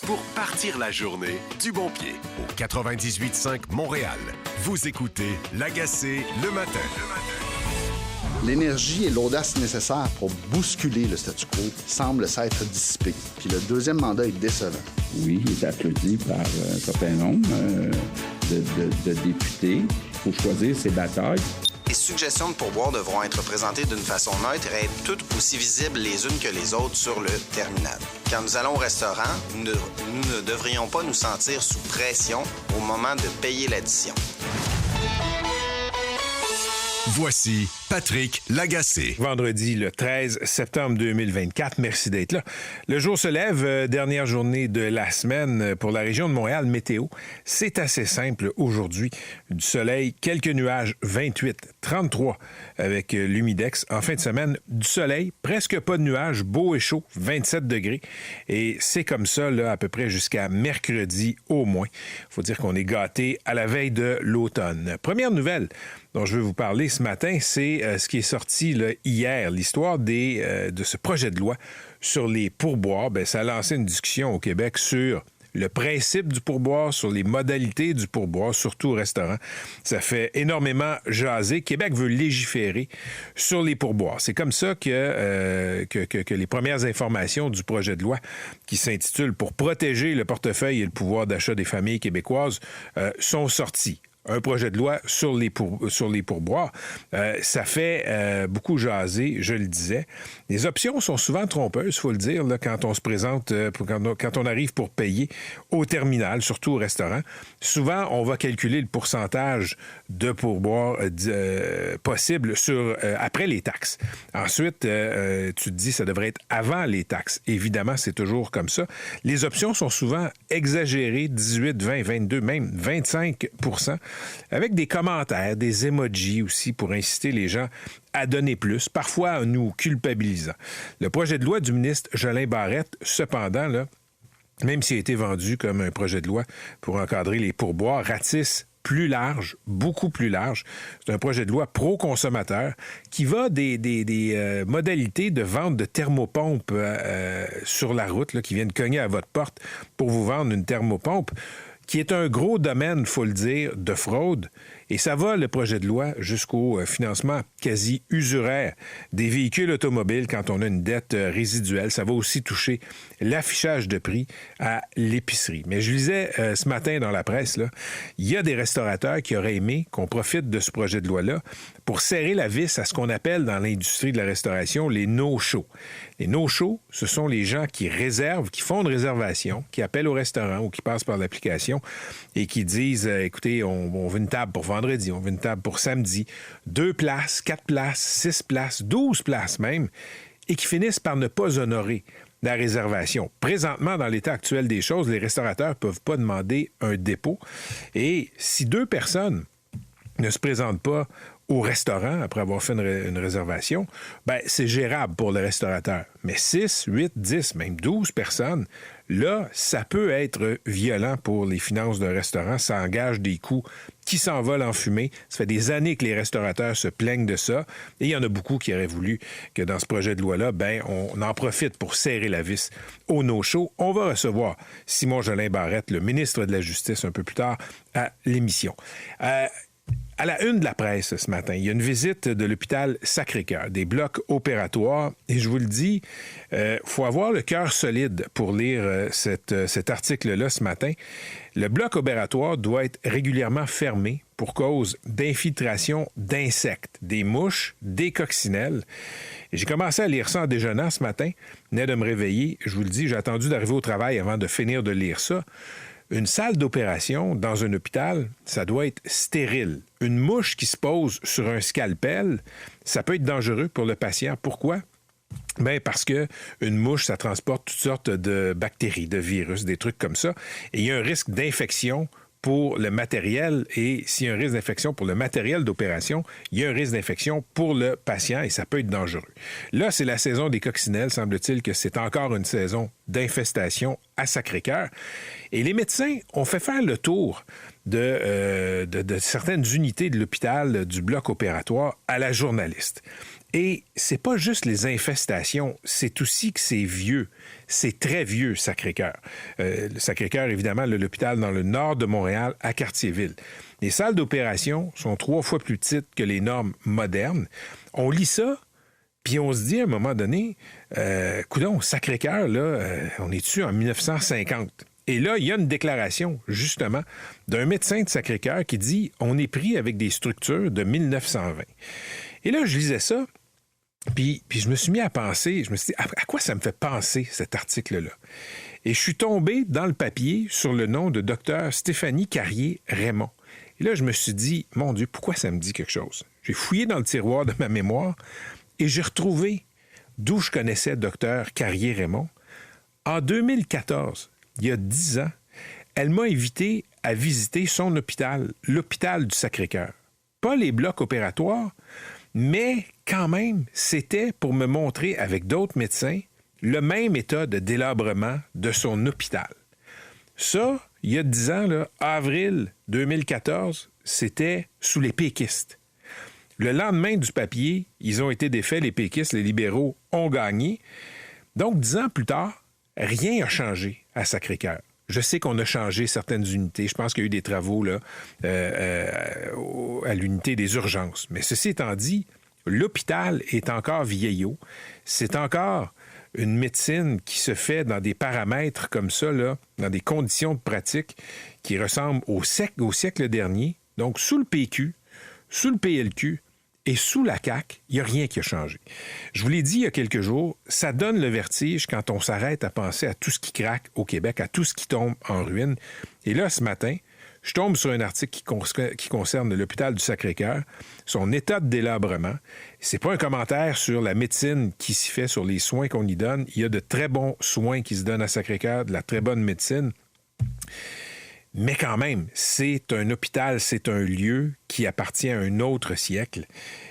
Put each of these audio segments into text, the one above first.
pour partir la journée du bon pied. Au 98.5 Montréal, vous écoutez L'Agacé le matin. L'énergie et l'audace nécessaires pour bousculer le statu quo semblent s'être dissipées. Puis le deuxième mandat est décevant. Oui, il est applaudi par un certain nombre de députés. Il faut choisir ses batailles. Les suggestions de pourboire devront être présentées d'une façon neutre et être toutes aussi visibles les unes que les autres sur le terminal. Quand nous allons au restaurant, nous ne devrions pas nous sentir sous pression au moment de payer l'addition. Voici Patrick Lagacé. Vendredi, le 13 septembre 2024. Merci d'être là. Le jour se lève, dernière journée de la semaine pour la région de Montréal. Météo, c'est assez simple aujourd'hui. Du soleil, quelques nuages, 28, 33 avec l'humidex. En fin de semaine, du soleil, presque pas de nuages, beau et chaud, 27 degrés. Et c'est comme ça, là, à peu près jusqu'à mercredi au moins. Il faut dire qu'on est gâtés à la veille de l'automne. Première nouvelle dont je veux vous parler ce matin, c'est ce qui est sorti là, hier, l'histoire de ce projet de loi sur les pourboires. Bien, ça a lancé une discussion au Québec sur le principe du pourboire, sur les modalités du pourboire, surtout au restaurant. Ça fait énormément jaser. Québec veut légiférer sur les pourboires. C'est comme ça que les premières informations du projet de loi qui s'intitule « Pour protéger le portefeuille et le pouvoir d'achat des familles québécoises » sont sorties. Un projet de loi sur les pourboires. Ça fait beaucoup jaser, je le disais. Les options sont souvent trompeuses, il faut le dire, là, quand on se présente, quand on arrive pour payer au terminal, surtout au restaurant. Souvent, on va calculer le pourcentage de pourboire possible après les taxes. Ensuite, tu te dis ça devrait être avant les taxes. Évidemment, c'est toujours comme ça. Les options sont souvent exagérées, 18, 20, 22, même 25 %. Avec des commentaires, des emojis aussi pour inciter les gens à donner plus, parfois en nous culpabilisant. Le projet de loi du ministre Jolin Barrette, cependant, là, même s'il a été vendu comme un projet de loi pour encadrer les pourboires, ratisse plus large, beaucoup plus large. C'est un projet de loi pro-consommateur qui va des modalités de vente de thermopompes sur la route, là, qui viennent cogner à votre porte pour vous vendre une thermopompe, qui est un gros domaine, il faut le dire, de fraude. Et ça va, le projet de loi, jusqu'au financement quasi usuraire des véhicules automobiles quand on a une dette résiduelle. Ça va aussi toucher l'affichage de prix à l'épicerie. Mais je lisais ce matin dans la presse, là, il y a des restaurateurs qui auraient aimé qu'on profite de ce projet de loi-là pour serrer la vis à ce qu'on appelle dans l'industrie de la restauration les no-shows. Les no-shows, ce sont les gens qui réservent, qui font une réservation, qui appellent au restaurant ou qui passent par l'application et qui disent, écoutez, on veut une table pour vendredi, on veut une table pour samedi, 2 places, 4 places, 6 places, 12 places même, et qui finissent par ne pas honorer la réservation. Présentement, dans l'état actuel des choses, les restaurateurs ne peuvent pas demander un dépôt. Et si 2 personnes ne se présentent pas au restaurant après avoir fait une réservation, ben c'est gérable pour le restaurateur. Mais 6, 8, 10, même 12 personnes, là, ça peut être violent pour les finances d'un restaurant. Ça engage des coûts qui s'envolent en fumée. Ça fait des années que les restaurateurs se plaignent de ça. Et il y en a beaucoup qui auraient voulu que dans ce projet de loi-là, ben, on en profite pour serrer la vis au no-show. On va recevoir Simon Jolin Barrette, le ministre de la Justice, un peu plus tard à l'émission. À la une de la presse ce matin, il y a une visite de l'hôpital Sacré-Cœur, des blocs opératoires. Et je vous le dis, faut avoir le cœur solide pour lire cet article-là ce matin. Le bloc opératoire doit être régulièrement fermé pour cause d'infiltration d'insectes, des mouches, des coccinelles. Et j'ai commencé à lire ça en déjeunant ce matin. Venais de me réveiller. Je vous le dis, j'ai attendu d'arriver au travail avant de finir de lire ça. Une salle d'opération dans un hôpital, ça doit être stérile. Une mouche qui se pose sur un scalpel, ça peut être dangereux pour le patient. Pourquoi? Bien, parce que une mouche, ça transporte toutes sortes de bactéries, de virus, des trucs comme ça. Et il y a un risque d'infection pour le matériel, et s'il y a un risque d'infection pour le matériel d'opération, il y a un risque d'infection pour le patient et ça peut être dangereux. Là, c'est la saison des coccinelles, semble-t-il que c'est encore une saison d'infestation à Sacré-Cœur. Et les médecins ont fait faire le tour de certaines unités de l'hôpital du bloc opératoire à la journaliste. Et c'est pas juste les infestations, c'est aussi que c'est vieux. C'est très vieux, Sacré-Cœur. Le Sacré-Cœur, évidemment, l'hôpital dans le nord de Montréal, à Cartierville. Les salles d'opération sont 3 fois plus petites que les normes modernes. On lit ça, puis on se dit à un moment donné, coudonc, Sacré-Cœur, là, on est-tu en 1950? Et là, il y a une déclaration, justement, d'un médecin de Sacré-Cœur qui dit « On est pris avec des structures de 1920 ». Et là, je lisais ça, puis je me suis mis à penser, je me suis dit, à quoi ça me fait penser, cet article-là? Et je suis tombé dans le papier sur le nom de Dr Stéphanie Carrier-Raymond. Et là, je me suis dit, mon Dieu, pourquoi ça me dit quelque chose? J'ai fouillé dans le tiroir de ma mémoire et j'ai retrouvé d'où je connaissais Dr Carrier-Raymond. En 2014, il y a 10 ans, elle m'a invité à visiter son hôpital, l'hôpital du Sacré-Cœur. Pas les blocs opératoires, mais quand même, c'était pour me montrer avec d'autres médecins le même état de délabrement de son hôpital. Ça, il y a 10 ans, là, avril 2014, c'était sous les péquistes. Le lendemain du papier, ils ont été défaits, les péquistes, les libéraux ont gagné. Donc, 10 ans plus tard, rien n'a changé à Sacré-Cœur. Je sais qu'on a changé certaines unités. Je pense qu'il y a eu des travaux là, à l'unité des urgences. Mais ceci étant dit, l'hôpital est encore vieillot. C'est encore une médecine qui se fait dans des paramètres comme ça, là, dans des conditions de pratique qui ressemblent au siècle dernier. Donc, sous le PQ, sous le PLQ et sous la CAQ, il n'y a rien qui a changé. Je vous l'ai dit il y a quelques jours, ça donne le vertige quand on s'arrête à penser à tout ce qui craque au Québec, à tout ce qui tombe en ruine. Et là, ce matin, je tombe sur un article qui concerne l'hôpital du Sacré-Cœur, son état de délabrement. C'est pas un commentaire sur la médecine qui s'y fait, sur les soins qu'on y donne. Il y a de très bons soins qui se donnent à Sacré-Cœur, de la très bonne médecine. Mais quand même, c'est un hôpital, c'est un lieu qui appartient à un autre siècle.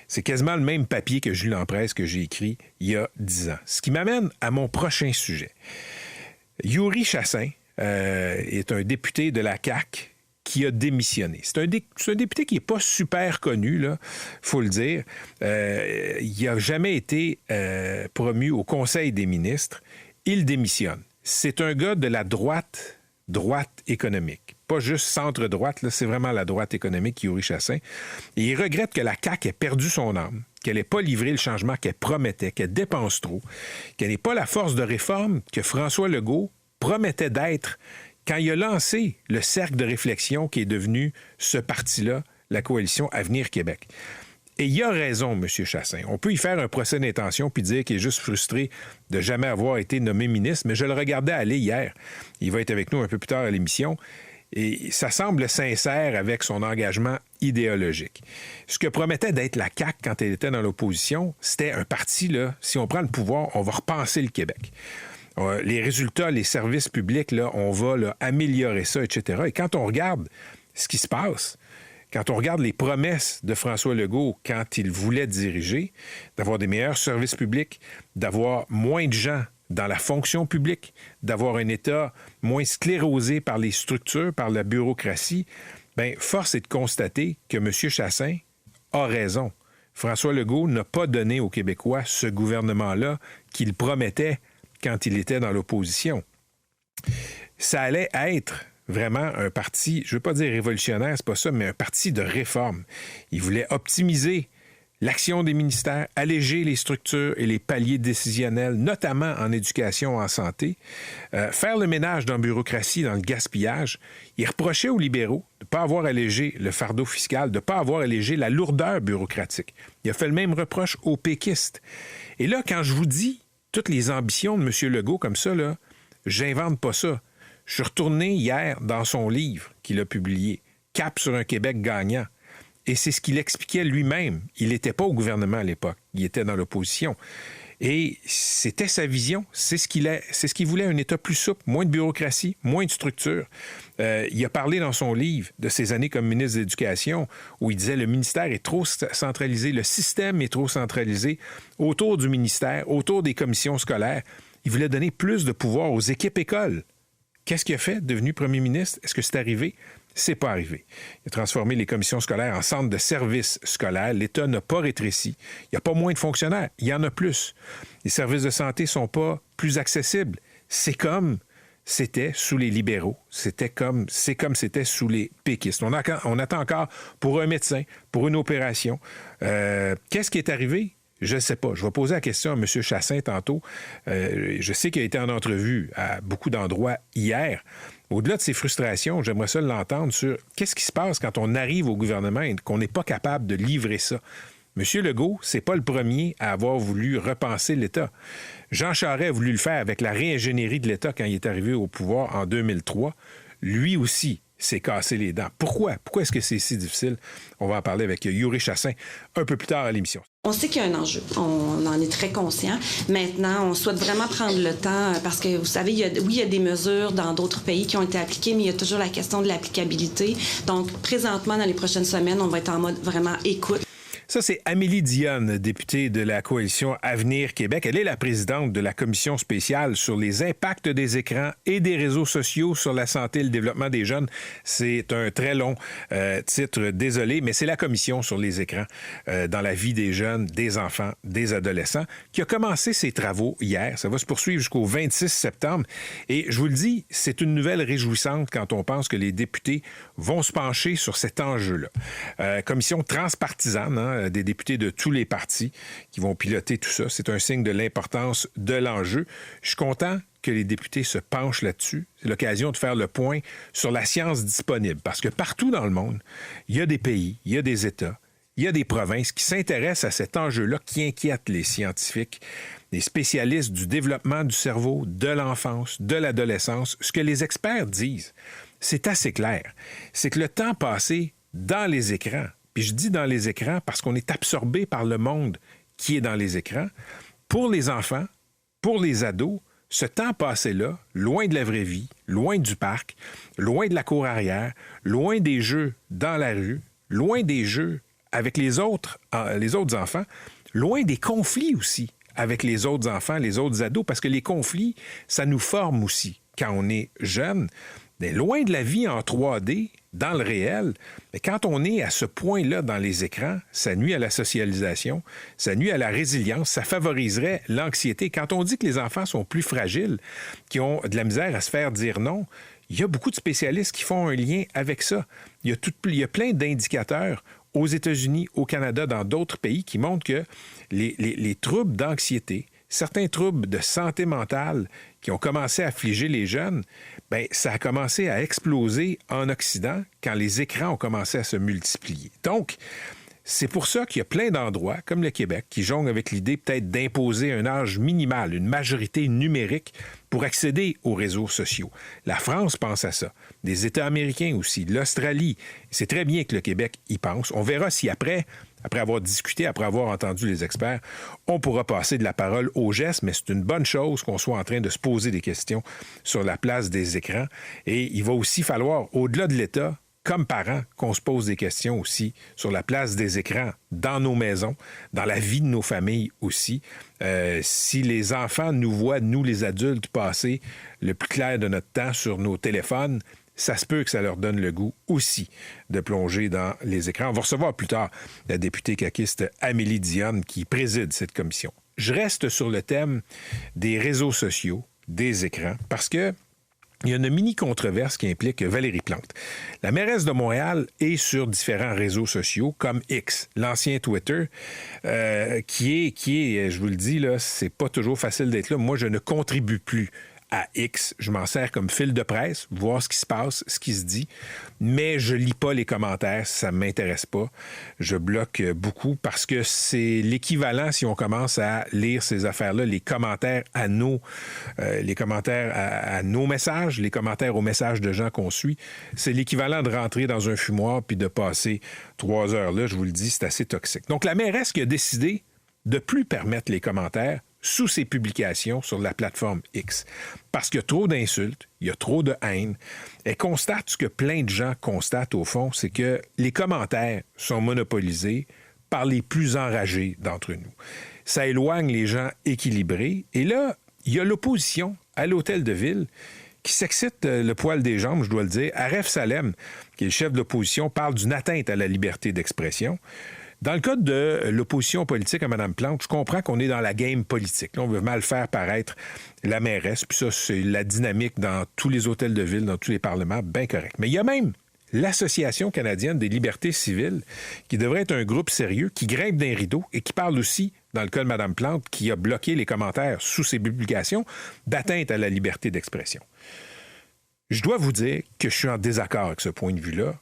C'est quasiment le même papier que Jules Lampresse que j'ai écrit il y a 10 ans. Ce qui m'amène à mon prochain sujet. Yuri Chassin est un député de la CAQ qui a démissionné. C'est un député qui n'est pas super connu, là, faut le dire. Il n'a jamais été promu au Conseil des ministres. Il démissionne. C'est un gars de la droite économique. Pas juste centre-droite, là, c'est vraiment la droite économique, Yuri Chassin. Et il regrette que la CAQ ait perdu son âme, qu'elle n'ait pas livré le changement qu'elle promettait, qu'elle dépense trop, qu'elle n'ait pas la force de réforme que François Legault promettait d'être quand il a lancé le cercle de réflexion qui est devenu ce parti-là, la coalition Avenir Québec. Et il a raison, M. Chassin. On peut y faire un procès d'intention puis dire qu'il est juste frustré de jamais avoir été nommé ministre, mais je le regardais aller hier. Il va être avec nous un peu plus tard à l'émission. Et ça semble sincère avec son engagement idéologique. Ce que promettait d'être la CAQ quand elle était dans l'opposition, c'était un parti, là, si on prend le pouvoir, on va repenser le Québec. Les résultats, les services publics, là, on va là, améliorer ça, etc. Et quand on regarde ce qui se passe, quand on regarde les promesses de François Legault quand il voulait diriger, d'avoir des meilleurs services publics, d'avoir moins de gens dans la fonction publique, d'avoir un État moins sclérosé par les structures, par la bureaucratie, bien, force est de constater que M. Chassin a raison. François Legault n'a pas donné aux Québécois ce gouvernement-là qu'il promettait quand il était dans l'opposition. Ça allait être vraiment un parti, je ne veux pas dire révolutionnaire, c'est pas ça, mais un parti de réforme. Il voulait optimiser l'action des ministères, alléger les structures et les paliers décisionnels, notamment en éducation, en santé, faire le ménage dans la bureaucratie, dans le gaspillage. Il reprochait aux libéraux de ne pas avoir allégé le fardeau fiscal, de ne pas avoir allégé la lourdeur bureaucratique. Il a fait le même reproche aux péquistes. Et là, quand je vous dis toutes les ambitions de M. Legault comme ça, là, j'invente pas ça. Je suis retourné hier dans son livre qu'il a publié, « Cap sur un Québec gagnant ». Et c'est ce qu'il expliquait lui-même. Il n'était pas au gouvernement à l'époque. Il était dans l'opposition. Et c'était sa vision. C'est ce qu'il voulait, un État plus souple, moins de bureaucratie, moins de structure. Il a parlé dans son livre de ses années comme ministre de l'Éducation où il disait le ministère est trop centralisé, le système est trop centralisé autour du ministère, autour des commissions scolaires. Il voulait donner plus de pouvoir aux équipes écoles Qu'est-ce qu'il a fait, devenu premier ministre? Est-ce que c'est arrivé? C'est pas arrivé. Il a transformé les commissions scolaires en centres de services scolaires. L'État n'a pas rétréci. Il n'y a pas moins de fonctionnaires. Il y en a plus. Les services de santé ne sont pas plus accessibles. C'est comme c'était sous les libéraux. C'est comme c'était sous les péquistes. On attend encore pour un médecin, pour une opération. Qu'est-ce qui est arrivé? Je ne sais pas. Je vais poser la question à M. Chassin tantôt. Je sais qu'il a été en entrevue à beaucoup d'endroits hier. Au-delà de ses frustrations, j'aimerais ça l'entendre sur qu'est-ce qui se passe quand on arrive au gouvernement et qu'on n'est pas capable de livrer ça. M. Legault, c'est pas le premier à avoir voulu repenser l'État. Jean Charest a voulu le faire avec la réingénierie de l'État quand il est arrivé au pouvoir en 2003. Lui aussi s'est cassé les dents. Pourquoi? Pourquoi est-ce que c'est si difficile? On va en parler avec Yuri Chassin un peu plus tard à l'émission. On sait qu'il y a un enjeu. On en est très conscient. Maintenant, on souhaite vraiment prendre le temps parce que, vous savez, il y a des mesures dans d'autres pays qui ont été appliquées, mais il y a toujours la question de l'applicabilité. Donc, présentement, dans les prochaines semaines, on va être en mode vraiment écoute. Ça, c'est Amélie Dionne, députée de la coalition Avenir Québec. Elle est la présidente de la commission spéciale sur les impacts des écrans et des réseaux sociaux sur la santé et le développement des jeunes. C'est un très long titre, désolé, mais c'est la commission sur les écrans dans la vie des jeunes, des enfants, des adolescents, qui a commencé ses travaux hier. Ça va se poursuivre jusqu'au 26 septembre. Et je vous le dis, c'est une nouvelle réjouissante quand on pense que les députés vont se pencher sur cet enjeu-là. Commission transpartisane, hein, des députés de tous les partis qui vont piloter tout ça. C'est un signe de l'importance de l'enjeu. Je suis content que les députés se penchent là-dessus. C'est l'occasion de faire le point sur la science disponible. Parce que partout dans le monde, il y a des pays, il y a des États, il y a des provinces qui s'intéressent à cet enjeu-là qui inquiète les scientifiques, les spécialistes du développement du cerveau, de l'enfance, de l'adolescence. Ce que les experts disent, c'est assez clair. C'est que le temps passé dans les écrans, puis je dis dans les écrans parce qu'on est absorbé par le monde qui est dans les écrans. Pour les enfants, pour les ados, ce temps passé-là, loin de la vraie vie, loin du parc, loin de la cour arrière, loin des jeux dans la rue, loin des jeux avec les autres enfants, loin des conflits aussi avec les autres enfants, les autres ados, parce que les conflits, ça nous forme aussi quand on est jeune. Mais loin de la vie en 3D, dans le réel, mais quand on est à ce point-là dans les écrans, ça nuit à la socialisation, ça nuit à la résilience, ça favoriserait l'anxiété. Quand on dit que les enfants sont plus fragiles, qui ont de la misère à se faire dire non, il y a beaucoup de spécialistes qui font un lien avec ça. Il y a plein d'indicateurs aux États-Unis, au Canada, dans d'autres pays qui montrent que les troubles d'anxiété, certains troubles de santé mentale qui ont commencé à affliger les jeunes, bien, ça a commencé à exploser en Occident quand les écrans ont commencé à se multiplier. Donc, c'est pour ça qu'il y a plein d'endroits, comme le Québec, qui jonglent avec l'idée peut-être d'imposer un âge minimal, une majorité numérique pour accéder aux réseaux sociaux. La France pense à ça. Des États américains aussi, l'Australie. C'est très bien que le Québec y pense. On verra si après avoir discuté, après avoir entendu les experts, on pourra passer de la parole au geste, mais c'est une bonne chose qu'on soit en train de se poser des questions sur la place des écrans. Et il va aussi falloir, au-delà de l'État, comme parents, qu'on se pose des questions aussi sur la place des écrans dans nos maisons, dans la vie de nos familles aussi. Si les enfants nous voient, nous les adultes, passer le plus clair de notre temps sur nos téléphones, ça se peut que ça leur donne le goût aussi de plonger dans les écrans. On va recevoir plus tard la députée caquiste Amélie Dionne qui préside cette commission. Je reste sur le thème des réseaux sociaux, des écrans, parce que il y a une mini-controverse qui implique Valérie Plante. La mairesse de Montréal est sur différents réseaux sociaux, comme X, l'ancien Twitter, qui est, je vous le dis, là, c'est pas toujours facile d'être là. Moi, je ne contribue plus à X. Je m'en sers comme fil de presse, voir ce qui se passe, ce qui se dit, mais je lis pas les commentaires, ça m'intéresse pas. Je bloque beaucoup parce que c'est l'équivalent, si on commence à lire ces affaires-là, les commentaires à nos messages, les commentaires aux messages de gens qu'on suit, c'est l'équivalent de rentrer dans un fumoir puis de passer 3 heures là. Je vous le dis, c'est assez toxique. Donc, la mairesse qui a décidé de plus permettre les commentaires sous ses publications sur la plateforme X. Parce qu'il y a trop d'insultes, il y a trop de haine. Elle constate ce que plein de gens constatent au fond, c'est que les commentaires sont monopolisés par les plus enragés d'entre nous. Ça éloigne les gens équilibrés. Et là, il y a l'opposition à l'hôtel de ville qui s'excite le poil des jambes, je dois le dire. Aref Salem, qui est le chef de l'opposition, parle d'une atteinte à la liberté d'expression. Dans le cas de l'opposition politique à Mme Plante, je comprends qu'on est dans la game politique. Là, on veut mal faire paraître la mairesse, puis ça, c'est la dynamique dans tous les hôtels de ville, dans tous les parlements, bien correct. Mais il y a même l'Association canadienne des libertés civiles, qui devrait être un groupe sérieux, qui grimpe d'un rideau et qui parle aussi, dans le cas de Mme Plante, qui a bloqué les commentaires sous ses publications, d'atteinte à la liberté d'expression. Je dois vous dire que je suis en désaccord avec ce point de vue-là.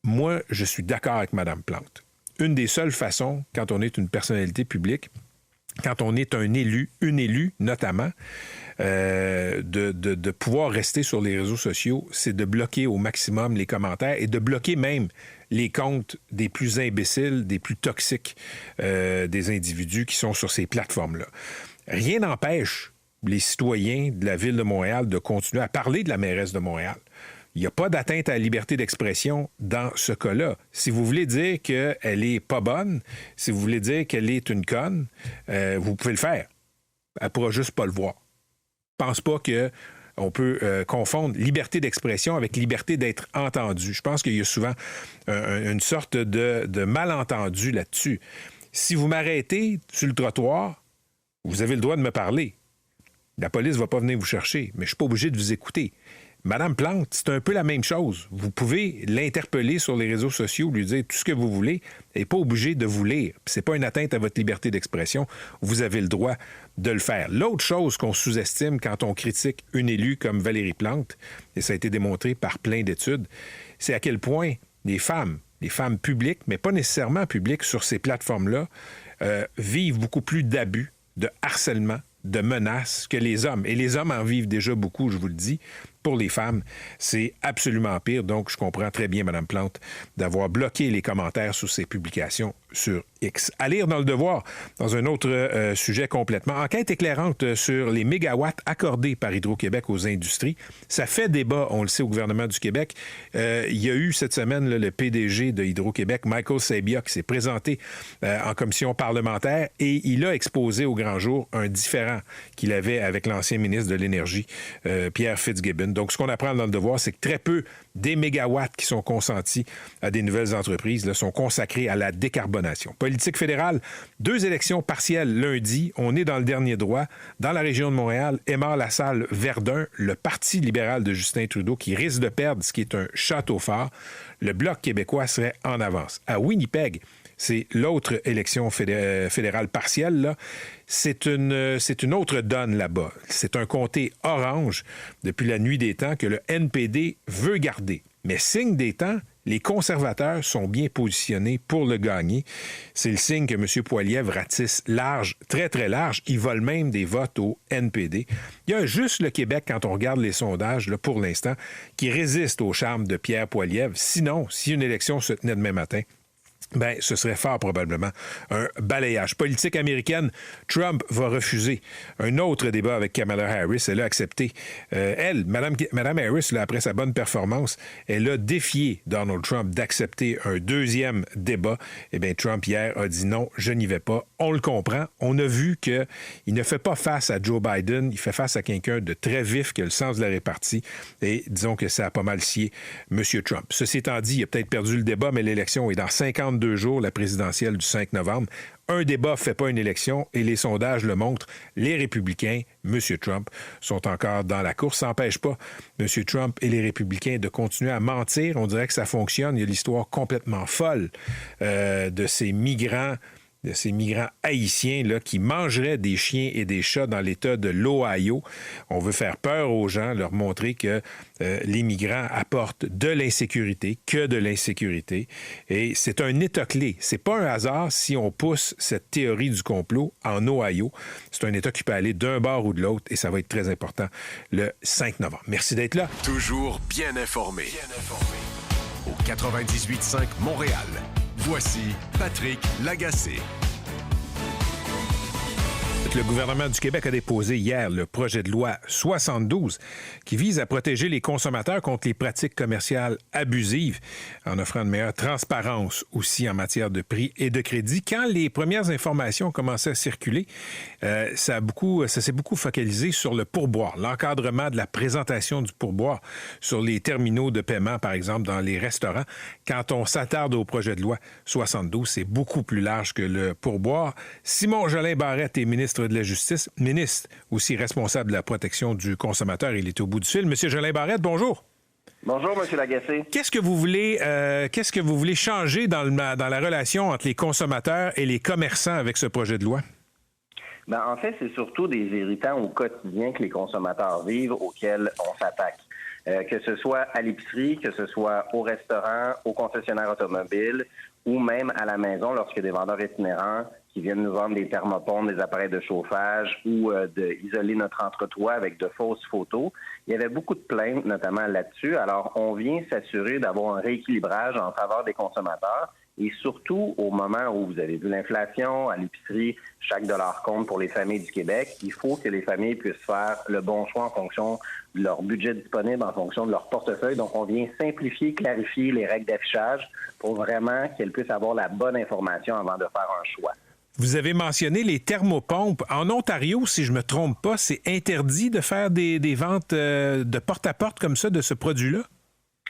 Moi, je suis d'accord avec Mme Plante. Une des seules façons, quand on est une personnalité publique, quand on est un élu, une élue notamment, de pouvoir rester sur les réseaux sociaux, c'est de bloquer au maximum les commentaires et de bloquer même les comptes des plus imbéciles, des plus toxiques des individus qui sont sur ces plateformes-là. Rien n'empêche les citoyens de la Ville de Montréal de continuer à parler de la mairesse de Montréal. Il n'y a pas d'atteinte à la liberté d'expression dans ce cas-là. Si vous voulez dire qu'elle est pas bonne, si vous voulez dire qu'elle est une conne, vous pouvez le faire. Elle ne pourra juste pas le voir. Je ne pense pas qu'on peut confondre liberté d'expression avec liberté d'être entendu. Je pense qu'il y a souvent une sorte de malentendu là-dessus. Si vous m'arrêtez sur le trottoir, vous avez le droit de me parler. La police ne va pas venir vous chercher, mais je ne suis pas obligé de vous écouter. Madame Plante, c'est un peu la même chose. Vous pouvez l'interpeller sur les réseaux sociaux, lui dire tout ce que vous voulez, et pas obligé de vous lire. C'est pas une atteinte à votre liberté d'expression. Vous avez le droit de le faire. L'autre chose qu'on sous-estime quand on critique une élue comme Valérie Plante, et ça a été démontré par plein d'études, c'est à quel point les femmes publiques, mais pas nécessairement publiques sur ces plateformes-là, vivent beaucoup plus d'abus, de harcèlement, de menaces que les hommes. Et les hommes en vivent déjà beaucoup, je vous le dis. Pour les femmes, c'est absolument pire. Donc, je comprends très bien, Mme Plante, d'avoir bloqué les commentaires sous ses publications sur X. À lire dans Le Devoir, dans un autre sujet complètement. Enquête éclairante sur les mégawatts accordés par Hydro-Québec aux industries. Ça fait débat, on le sait, au gouvernement du Québec. Il y a eu cette semaine le PDG de Hydro-Québec, Michael Sabia, qui s'est présenté en commission parlementaire et il a exposé au grand jour un différend qu'il avait avec l'ancien ministre de l'Énergie, Pierre Fitzgibbon. Donc, ce qu'on apprend dans Le Devoir, c'est que très peu des mégawatts qui sont consentis à des nouvelles entreprises là, sont consacrés à la décarbonation. Politique fédérale, 2 élections partielles lundi. On est dans le dernier droit. Dans la région de Montréal, Aymar-Lassalle-Verdun, le Parti libéral de Justin Trudeau qui risque de perdre ce qui est un château fort. Le Bloc québécois serait en avance. À Winnipeg, c'est l'autre élection fédérale partielle, là. C'est une autre donne là-bas. C'est un comté orange depuis la nuit des temps que le NPD veut garder. Mais signe des temps, les conservateurs sont bien positionnés pour le gagner. C'est le signe que M. Poilievre ratisse large, très, très large. Il vole même des votes au NPD. Il y a juste le Québec, quand on regarde les sondages, là, pour l'instant, qui résiste au charme de Pierre Poilievre. Sinon, si une élection se tenait demain matin, ben, ce serait fort probablement un balayage. Politique américaine, Trump va refuser un autre débat avec Kamala Harris. Elle a accepté. Mme Harris, là, après sa bonne performance, elle a défié Donald Trump d'accepter un deuxième débat. Eh bien, Trump, hier, a dit non, je n'y vais pas. On le comprend. On a vu qu'il ne fait pas face à Joe Biden. Il fait face à quelqu'un de très vif qui a le sens de la répartie. Et disons que ça a pas mal scié M. Trump. Ceci étant dit, il a peut-être perdu le débat, mais l'élection est dans 52 jours, la présidentielle du 5 novembre. Un débat ne fait pas une élection et les sondages le montrent. Les républicains, M. Trump, sont encore dans la course. Ça n'empêche pas M. Trump et les républicains de continuer à mentir. On dirait que ça fonctionne. Il y a l'histoire complètement folle de ces migrants haïtiens là, qui mangeraient des chiens et des chats dans l'État de l'Ohio. On veut faire peur aux gens, leur montrer que les migrants apportent de l'insécurité, que de l'insécurité. Et c'est un État clé. C'est pas un hasard si on pousse cette théorie du complot en Ohio. C'est un État qui peut aller d'un bord ou de l'autre et ça va être très important le 5 novembre. Merci d'être là. Toujours bien informé. Au 98.5 Montréal. Voici Patrick Lagacé. Le gouvernement du Québec a déposé hier le projet de loi 72 qui vise à protéger les consommateurs contre les pratiques commerciales abusives en offrant une meilleure transparence aussi en matière de prix et de crédit. Quand les premières informations ont commencé à circuler, ça s'est beaucoup focalisé sur le pourboire, l'encadrement de la présentation du pourboire sur les terminaux de paiement, par exemple, dans les restaurants. Quand on s'attarde au projet de loi 72, c'est beaucoup plus large que le pourboire. Simon Jolin Barrette est ministre de la Justice, ministre aussi responsable de la protection du consommateur. Il est au bout du fil. Monsieur Jolin Barrette, bonjour. Bonjour, M. Lagacé. Qu'est-ce que vous voulez changer dans la relation entre les consommateurs et les commerçants avec ce projet de loi? Ben, en fait, c'est surtout des irritants au quotidien que les consommateurs vivent auxquels on s'attaque. Que ce soit à l'épicerie, que ce soit au restaurant, au concessionnaire automobile ou même à la maison lorsque des vendeurs itinérants qui viennent nous vendre des thermopompes, des appareils de chauffage ou d'isoler notre entretoit avec de fausses photos. Il y avait beaucoup de plaintes, notamment là-dessus. Alors, on vient s'assurer d'avoir un rééquilibrage en faveur des consommateurs. Et surtout, au moment où vous avez vu l'inflation, à l'épicerie, chaque dollar compte pour les familles du Québec, il faut que les familles puissent faire le bon choix en fonction de leur budget disponible, en fonction de leur portefeuille. Donc, on vient simplifier, clarifier les règles d'affichage pour vraiment qu'elles puissent avoir la bonne information avant de faire un choix. Vous avez mentionné les thermopompes. En Ontario, si je ne me trompe pas, c'est interdit de faire des ventes de porte-à-porte comme ça de ce produit-là?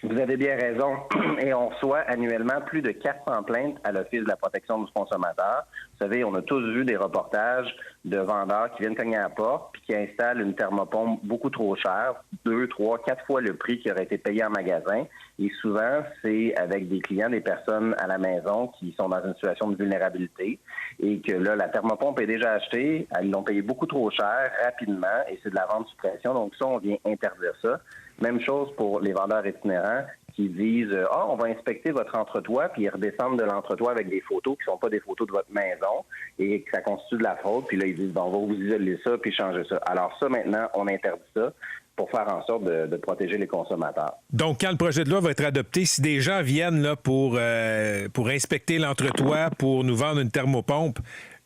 Vous avez bien raison. Et on reçoit annuellement plus de 400 plaintes à l'Office de la protection du consommateur. Vous savez, on a tous vu des reportages de vendeurs qui viennent cogner à la porte puis qui installent une thermopompe beaucoup trop chère, 2, 3, 4 fois le prix qui aurait été payé en magasin. Et souvent, c'est avec des clients, des personnes à la maison qui sont dans une situation de vulnérabilité et que là, la thermopompe est déjà achetée, ils l'ont payé beaucoup trop cher rapidement et c'est de la vente sous pression. Donc ça, on vient interdire ça. Même chose pour les vendeurs itinérants qui disent « Ah, on va inspecter votre entretoit », puis ils redescendent de l'entretoit avec des photos qui ne sont pas des photos de votre maison et que ça constitue de la fraude. Puis là, ils disent « Bon, on va vous isoler ça puis changer ça ». Alors ça, maintenant, on interdit ça pour faire en sorte de protéger les consommateurs. Donc, quand le projet de loi va être adopté, si des gens viennent là pour inspecter l'entretoit, pour nous vendre une thermopompe,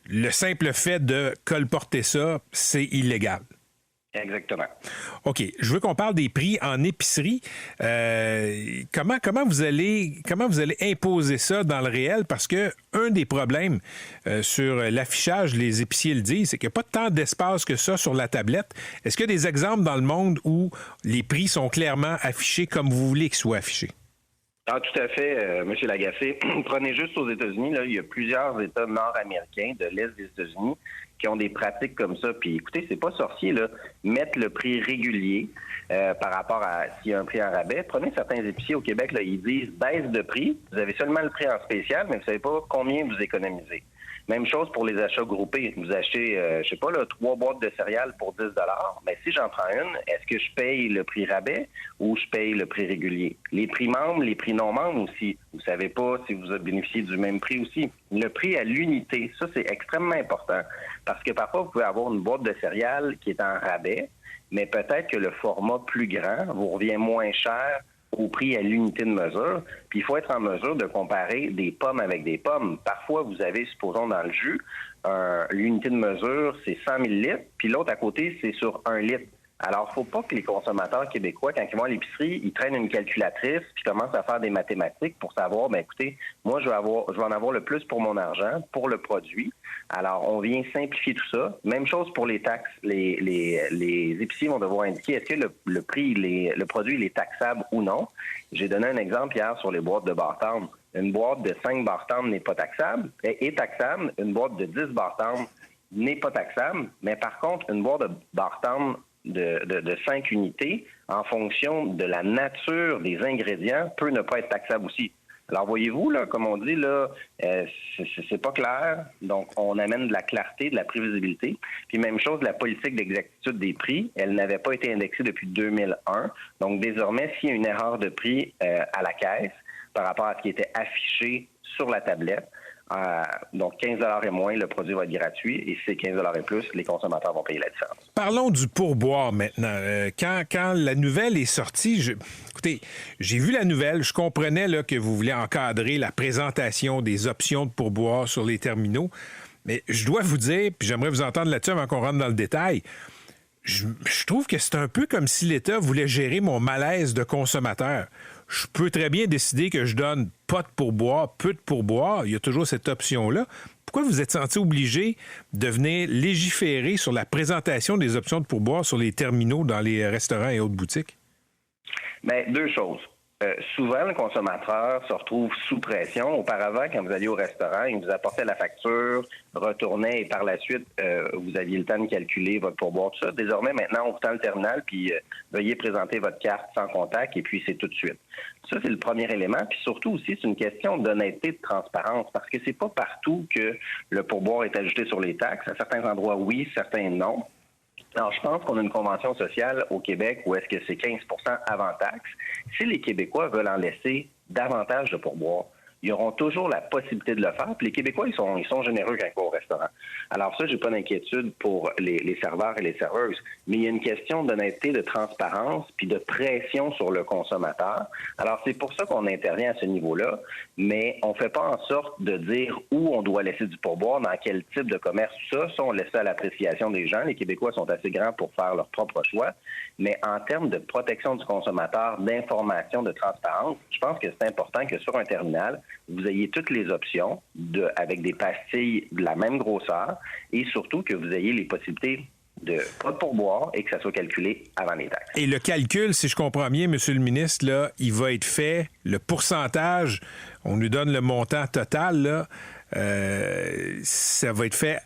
le simple fait de colporter ça, c'est illégal. Exactement. OK. Je veux qu'on parle des prix en épicerie. Comment vous allez imposer ça dans le réel? Parce que un des problèmes sur l'affichage, les épiciers le disent, c'est qu'il n'y a pas tant d'espace que ça sur la tablette. Est-ce qu'il y a des exemples dans le monde où les prix sont clairement affichés comme vous voulez qu'ils soient affichés? Ah, tout à fait, M. Lagacé. Prenez juste aux États-Unis, là, il y a plusieurs États nord-américains de l'Est des États-Unis qui ont des pratiques comme ça. Puis écoutez, c'est pas sorcier, là. Mettre le prix régulier par rapport à s'il y a un prix en rabais. Prenez certains épiciers au Québec, là, ils disent baisse de prix. Vous avez seulement le prix en spécial, mais vous savez pas combien vous économisez. Même chose pour les achats groupés. Vous achetez, 3 boîtes de céréales pour 10 $. Mais si j'en prends une, est-ce que je paye le prix rabais ou je paye le prix régulier? Les prix membres, les prix non membres aussi. Vous savez pas si vous bénéficiez du même prix aussi. Le prix à l'unité, ça, c'est extrêmement important. Parce que parfois, vous pouvez avoir une boîte de céréales qui est en rabais, mais peut-être que le format plus grand vous revient moins cher au prix à l'unité de mesure. Puis il faut être en mesure de comparer des pommes avec des pommes. Parfois, vous avez, supposons dans le jus, l'unité de mesure, c'est 100 millilitres, puis l'autre à côté, c'est sur 1 litre. Alors, il ne faut pas que les consommateurs québécois, quand ils vont à l'épicerie, ils traînent une calculatrice puis commencent à faire des mathématiques pour savoir, bien écoutez, moi, je vais en avoir le plus pour mon argent, pour le produit. Alors, on vient simplifier tout ça. Même chose pour les taxes. Les épiciers vont devoir indiquer est-ce que le prix, le produit, il est taxable ou non. J'ai donné un exemple hier sur les boîtes de bar-tendre. Une boîte de 5 bar-tendre n'est pas taxable, est taxable. Une boîte de 10 bar-tendre n'est pas taxable. Mais par contre, une boîte de bar-tendre de 5 unités, en fonction de la nature des ingrédients, peut ne pas être taxable aussi. Alors, voyez-vous, là, comme on dit, là, c'est pas clair. Donc, on amène de la clarté, de la prévisibilité. Puis, même chose, la politique d'exactitude des prix, elle n'avait pas été indexée depuis 2001. Donc, désormais, s'il y a une erreur de prix à la caisse par rapport à ce qui était affiché sur la tablette, donc 15 $ et moins, le produit va être gratuit. Et si c'est 15 $ et plus, les consommateurs vont payer la différence. Parlons du pourboire maintenant. Quand la nouvelle est sortie, écoutez, j'ai vu la nouvelle. Je comprenais là, que vous voulez encadrer la présentation des options de pourboire sur les terminaux. Mais je dois vous dire, puis j'aimerais vous entendre là-dessus avant qu'on rentre dans le détail, je trouve que c'est un peu comme si l'État voulait gérer mon malaise de consommateur. Je peux très bien décider que je donne pas de pourboire, peu de pourboire. Il y a toujours cette option-là. Pourquoi vous êtes senti obligé de venir légiférer sur la présentation des options de pourboire sur les terminaux dans les restaurants et autres boutiques? Bien, deux choses. Souvent, le consommateur se retrouve sous pression. Auparavant, quand vous alliez au restaurant, il vous apportait la facture, retournait et par la suite, vous aviez le temps de calculer votre pourboire, tout ça. Désormais, maintenant, on vous tend le terminal, puis veuillez présenter votre carte sans contact et puis c'est tout de suite. Ça, c'est le premier élément. Puis surtout aussi, c'est une question d'honnêteté, de transparence, parce que c'est pas partout que le pourboire est ajouté sur les taxes. À certains endroits, oui, certains non. Alors, je pense qu'on a une convention sociale au Québec où est-ce que c'est 15 avant taxe. Si les Québécois veulent en laisser davantage de pourboire, ils auront toujours la possibilité de le faire. Puis les Québécois, ils sont généreux quand ils vont au restaurant. Alors ça, j'ai pas d'inquiétude pour les serveurs et les serveuses. Mais il y a une question d'honnêteté, de transparence, puis de pression sur le consommateur. Alors c'est pour ça qu'on intervient à ce niveau-là. Mais on fait pas en sorte de dire où on doit laisser du pourboire, dans quel type de commerce, tout ça. Ça, on laisse ça à l'appréciation des gens. Les Québécois sont assez grands pour faire leur propre choix. Mais en termes de protection du consommateur, d'information, de transparence, je pense que c'est important que sur un terminal, vous ayez toutes les options avec des pastilles de la même grosseur et surtout que vous ayez les possibilités de pas de pourboire et que ça soit calculé avant les taxes. Et le calcul, si je comprends bien, M. le ministre, là, il va être fait, le pourcentage, on nous donne le montant total, là, ça va être fait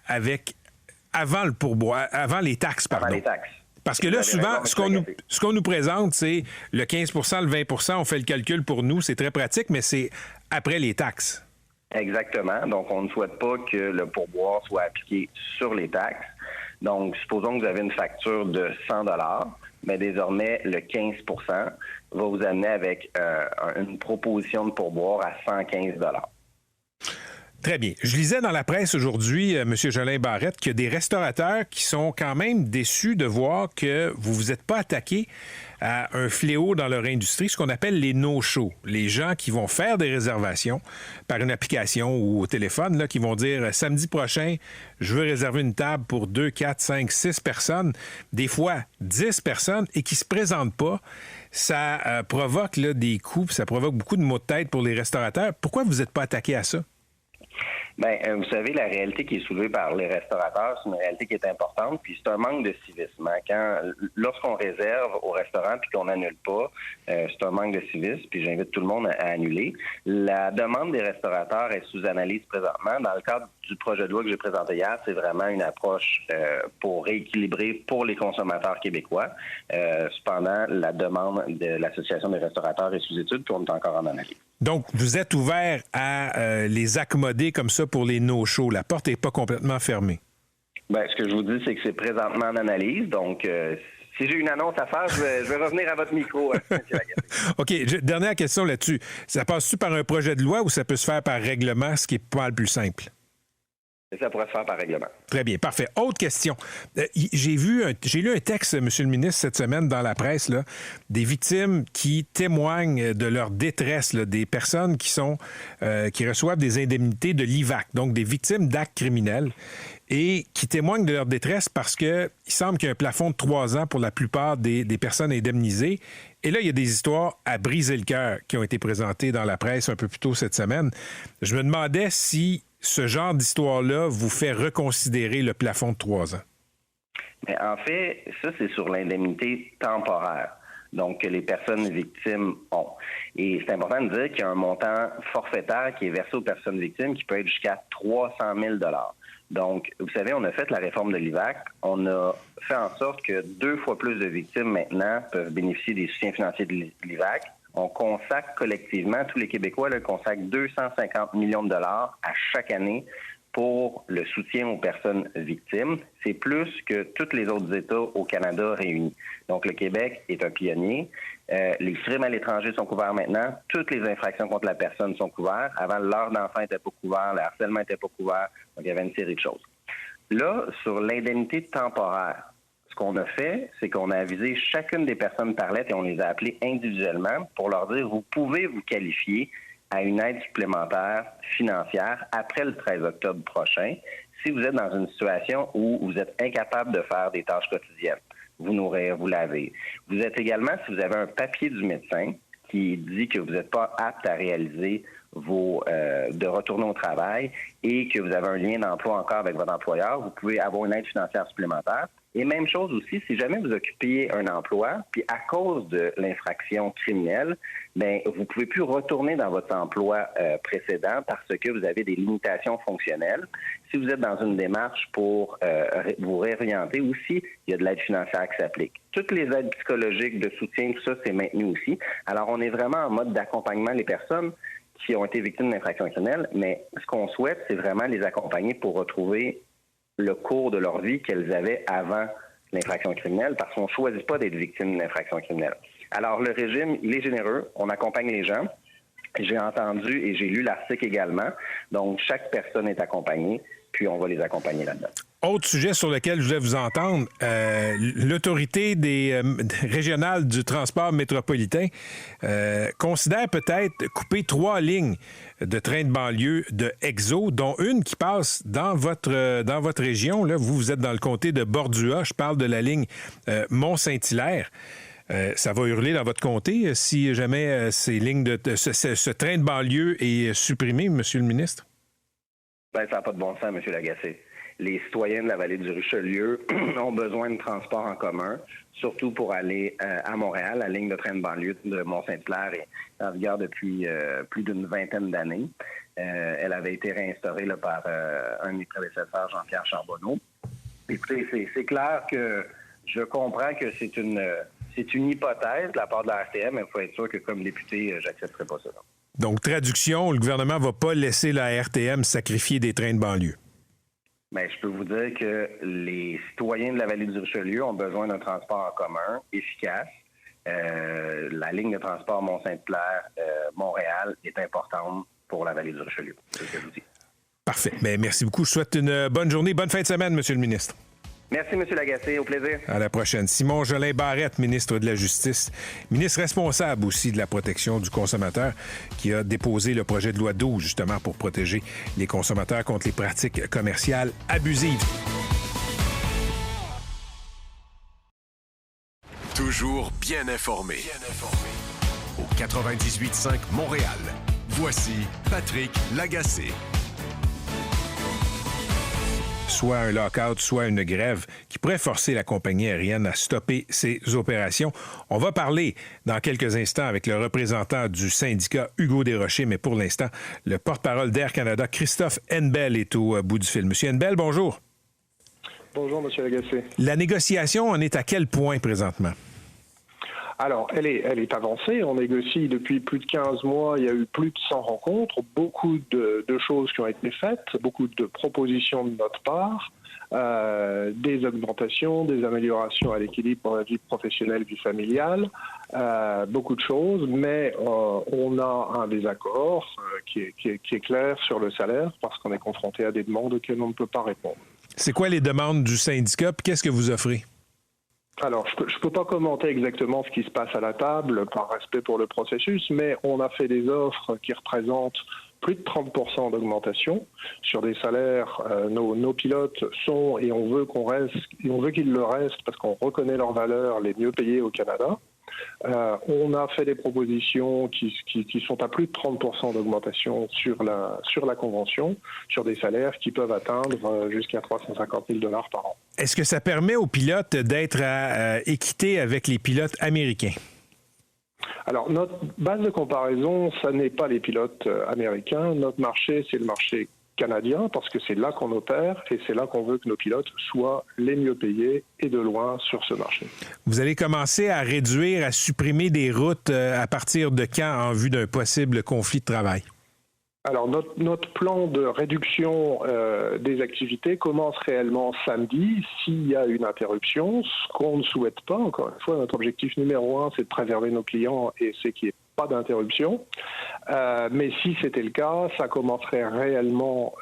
avant le pourboire, avant les taxes, pardon. Avant les taxes. Parce que là, souvent, ce qu'on nous présente, c'est le 15 le 20 on fait le calcul pour nous, c'est très pratique, mais c'est après les taxes. Exactement. Donc, on ne souhaite pas que le pourboire soit appliqué sur les taxes. Donc, supposons que vous avez une facture de 100 $, mais désormais, le 15 va vous amener avec une proposition de pourboire à 115 $. Très bien. Je lisais dans la presse aujourd'hui, M. Jolin Barrette, qu'il y a des restaurateurs qui sont quand même déçus de voir que vous vous êtes pas attaqué à un fléau dans leur industrie, ce qu'on appelle les no-shows. Les gens qui vont faire des réservations par une application ou au téléphone, là, qui vont dire samedi prochain, je veux réserver une table pour 2, 4, 5, 6 personnes, des fois 10 personnes, et qui se présentent pas. Ça provoque là, des coûts, ça provoque beaucoup de maux de tête pour les restaurateurs. Pourquoi vous n'êtes pas attaqué à ça? Bien, vous savez, la réalité qui est soulevée par les restaurateurs, c'est une réalité qui est importante, puis c'est un manque de civisme. Lorsqu'on réserve au restaurant puis qu'on n'annule pas, c'est un manque de civisme, puis j'invite tout le monde à annuler. La demande des restaurateurs est sous analyse présentement. Dans le cadre du projet de loi que j'ai présenté hier, c'est vraiment une approche pour rééquilibrer pour les consommateurs québécois. Cependant, la demande de l'Association des restaurateurs est sous étude, puis on est encore en analyse. Donc, vous êtes ouvert à les accommoder comme ça pour les no-shows. La porte n'est pas complètement fermée. Bien, ce que je vous dis, c'est que c'est présentement en analyse. Donc, si j'ai une annonce à faire, je vais revenir à votre micro, M. Lagacé. OK. Dernière question là-dessus. Ça passe-tu par un projet de loi ou ça peut se faire par règlement, ce qui est pas le plus simple? Ça pourrait se faire par règlement. Très bien, parfait. Autre question. J'ai lu un texte, M. le ministre, cette semaine dans la presse, là, des victimes qui témoignent de leur détresse, là, des personnes qui reçoivent des indemnités de l'IVAC, donc des victimes d'actes criminels, et qui témoignent de leur détresse parce qu'il semble qu'il y a un plafond de 3 ans pour la plupart des personnes indemnisées. Et là, il y a des histoires à briser le cœur qui ont été présentées dans la presse un peu plus tôt cette semaine. Je me demandais si ce genre d'histoire-là vous fait reconsidérer le plafond de 3 ans. Mais en fait, ça, c'est sur l'indemnité temporaire, donc que les personnes victimes ont. Et c'est important de dire qu'il y a un montant forfaitaire qui est versé aux personnes victimes qui peut être jusqu'à 300 000 $. Donc, vous savez, on a fait la réforme de l'IVAC. On a fait en sorte que 2 fois plus de victimes maintenant peuvent bénéficier des soutiens financiers de l'IVAC. On consacre collectivement, tous les Québécois consacrent 250 millions de dollars à chaque année pour le soutien aux personnes victimes. C'est plus que tous les autres États au Canada réunis. Donc, le Québec est un pionnier. Les crimes à l'étranger sont couverts maintenant. Toutes les infractions contre la personne sont couvertes. Avant, l'heure d'enfant n'était pas couvert, le harcèlement n'était pas couvert. Donc, il y avait une série de choses. Là, sur l'indemnité temporaire, ce qu'on a fait, c'est qu'on a avisé chacune des personnes par lettre et on les a appelées individuellement pour leur dire, vous pouvez vous qualifier à une aide supplémentaire financière après le 13 octobre prochain. si vous êtes dans une situation où vous êtes incapable de faire des tâches quotidiennes, vous nourrir, vous laver. Vous êtes également, si vous avez un papier du médecin qui dit que vous n'êtes pas apte à réaliser de retourner au travail et que vous avez un lien d'emploi encore avec votre employeur, vous pouvez avoir une aide financière supplémentaire. Et même chose aussi, si jamais vous occupiez un emploi, puis à cause de l'infraction criminelle, bien, vous ne pouvez plus retourner dans votre emploi précédent parce que vous avez des limitations fonctionnelles. Si vous êtes dans une démarche pour vous réorienter aussi, il y a de l'aide financière qui s'applique. Toutes les aides psychologiques, de soutien, tout ça, c'est maintenu aussi. Alors, on est vraiment en mode d'accompagnement des personnes qui ont été victimes d'infractions criminelles, mais ce qu'on souhaite, c'est vraiment les accompagner pour retrouver le cours de leur vie qu'elles avaient avant l'infraction criminelle, parce qu'on ne choisit pas d'être victime d'une infraction criminelle. Alors, le régime, il est généreux, on accompagne les gens. J'ai entendu et j'ai lu l'article également. Donc, chaque personne est accompagnée, puis on va les accompagner là-dedans. Autre sujet sur lequel je voulais vous entendre, l'autorité régionale du transport métropolitain considère peut-être couper 3 lignes de trains de banlieue de Exo, dont une qui passe dans votre région. Là, vous êtes dans le comté de Bordua. Je parle de la ligne Mont-Saint-Hilaire. Ça va hurler dans votre comté si jamais ces lignes ce train de banlieue est supprimé, M. le ministre? Bien, ça n'a pas de bon sens, M. Lagacé. Les citoyens de la vallée du Richelieu ont besoin de transport en commun, surtout pour aller à Montréal. La ligne de train de banlieue de Mont-Saint-Hilaire est en vigueur depuis plus d'une vingtaine d'années. Elle avait été réinstaurée là, par un de mes prédécesseurs, Jean-Pierre Charbonneau. Écoutez, c'est clair que je comprends que c'est une hypothèse de la part de la RTM, mais il faut être sûr que comme député, j'accepterai pas ça. Donc, traduction, le gouvernement ne va pas laisser la RTM sacrifier des trains de banlieue. Bien, je peux vous dire que les citoyens de la vallée du Richelieu ont besoin d'un transport en commun efficace. La ligne de transport Mont-Saint-Hilaire-Montréal est importante pour la vallée du Richelieu. C'est ce que je vous dis. Parfait. Bien, merci beaucoup. Je souhaite une bonne journée, bonne fin de semaine, M. le ministre. Merci, M. Lagacé. Au plaisir. À la prochaine. Simon Jolin Barrette, ministre de la Justice, ministre responsable aussi de la protection du consommateur, qui a déposé le projet de loi 12, justement, pour protéger les consommateurs contre les pratiques commerciales abusives. Toujours bien informé. Au 98.5 Montréal. Voici Patrick Lagacé. Soit un lock-out, soit une grève qui pourrait forcer la compagnie aérienne à stopper ses opérations. On va parler dans quelques instants avec le représentant du syndicat Hugo Desrochers, mais pour l'instant, le porte-parole d'Air Canada, Christophe Henbel, est au bout du fil. Monsieur Henbel, bonjour. Bonjour, M. Lagacé. La négociation en est à quel point présentement? Alors, elle est avancée. On négocie depuis plus de 15 mois. Il y a eu plus de 100 rencontres, beaucoup de choses qui ont été faites, beaucoup de propositions de notre part, des augmentations, des améliorations à l'équilibre dans la vie professionnelle, vie familiale, beaucoup de choses, mais on a un désaccord qui est clair sur le salaire parce qu'on est confronté à des demandes auxquelles on ne peut pas répondre. C'est quoi les demandes du syndicat, puis qu'est-ce que vous offrez? Alors, je peux pas commenter exactement ce qui se passe à la table par respect pour le processus, mais on a fait des offres qui représentent plus de 30% d'augmentation sur des salaires. Nos pilotes sont, et on veut qu'ils le restent parce qu'on reconnaît leur valeur, les mieux payés au Canada. On a fait des propositions qui sont à plus de 30% d'augmentation sur la convention, sur des salaires qui peuvent atteindre jusqu'à 350 000 $ par an. Est-ce que ça permet aux pilotes d'être à équité avec les pilotes américains? Alors, notre base de comparaison, ça n'est pas les pilotes américains. Notre marché, c'est le marché canadien, parce que c'est là qu'on opère et c'est là qu'on veut que nos pilotes soient les mieux payés et de loin sur ce marché. Vous allez commencer à réduire, à supprimer des routes à partir de quand en vue d'un possible conflit de travail? Alors, notre plan de réduction des activités commence réellement samedi s'il y a une interruption, ce qu'on ne souhaite pas. Encore une fois, notre objectif numéro 1, c'est de préserver nos clients et c'est qu'il n'y ait pas d'interruption. Mais si c'était le cas, ça commencerait réellement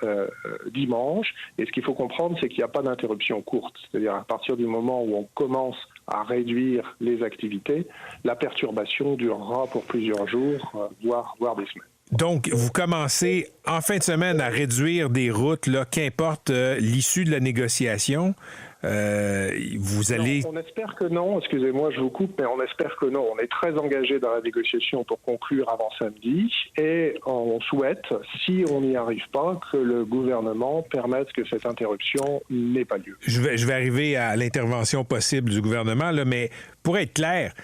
dimanche. Et ce qu'il faut comprendre, c'est qu'il n'y a pas d'interruption courte. C'est-à-dire à partir du moment où on commence à réduire les activités, la perturbation durera pour plusieurs jours, voire des semaines. Donc, vous commencez en fin de semaine à réduire des routes, là, qu'importe l'issue de la négociation. Vous allez... Non, on espère que non. Excusez-moi, je vous coupe, mais on espère que non. On est très engagé dans la négociation pour conclure avant samedi et on souhaite, si on n'y arrive pas, que le gouvernement permette que cette interruption n'ait pas lieu. Je vais arriver à l'intervention possible du gouvernement, là, mais pour être clair,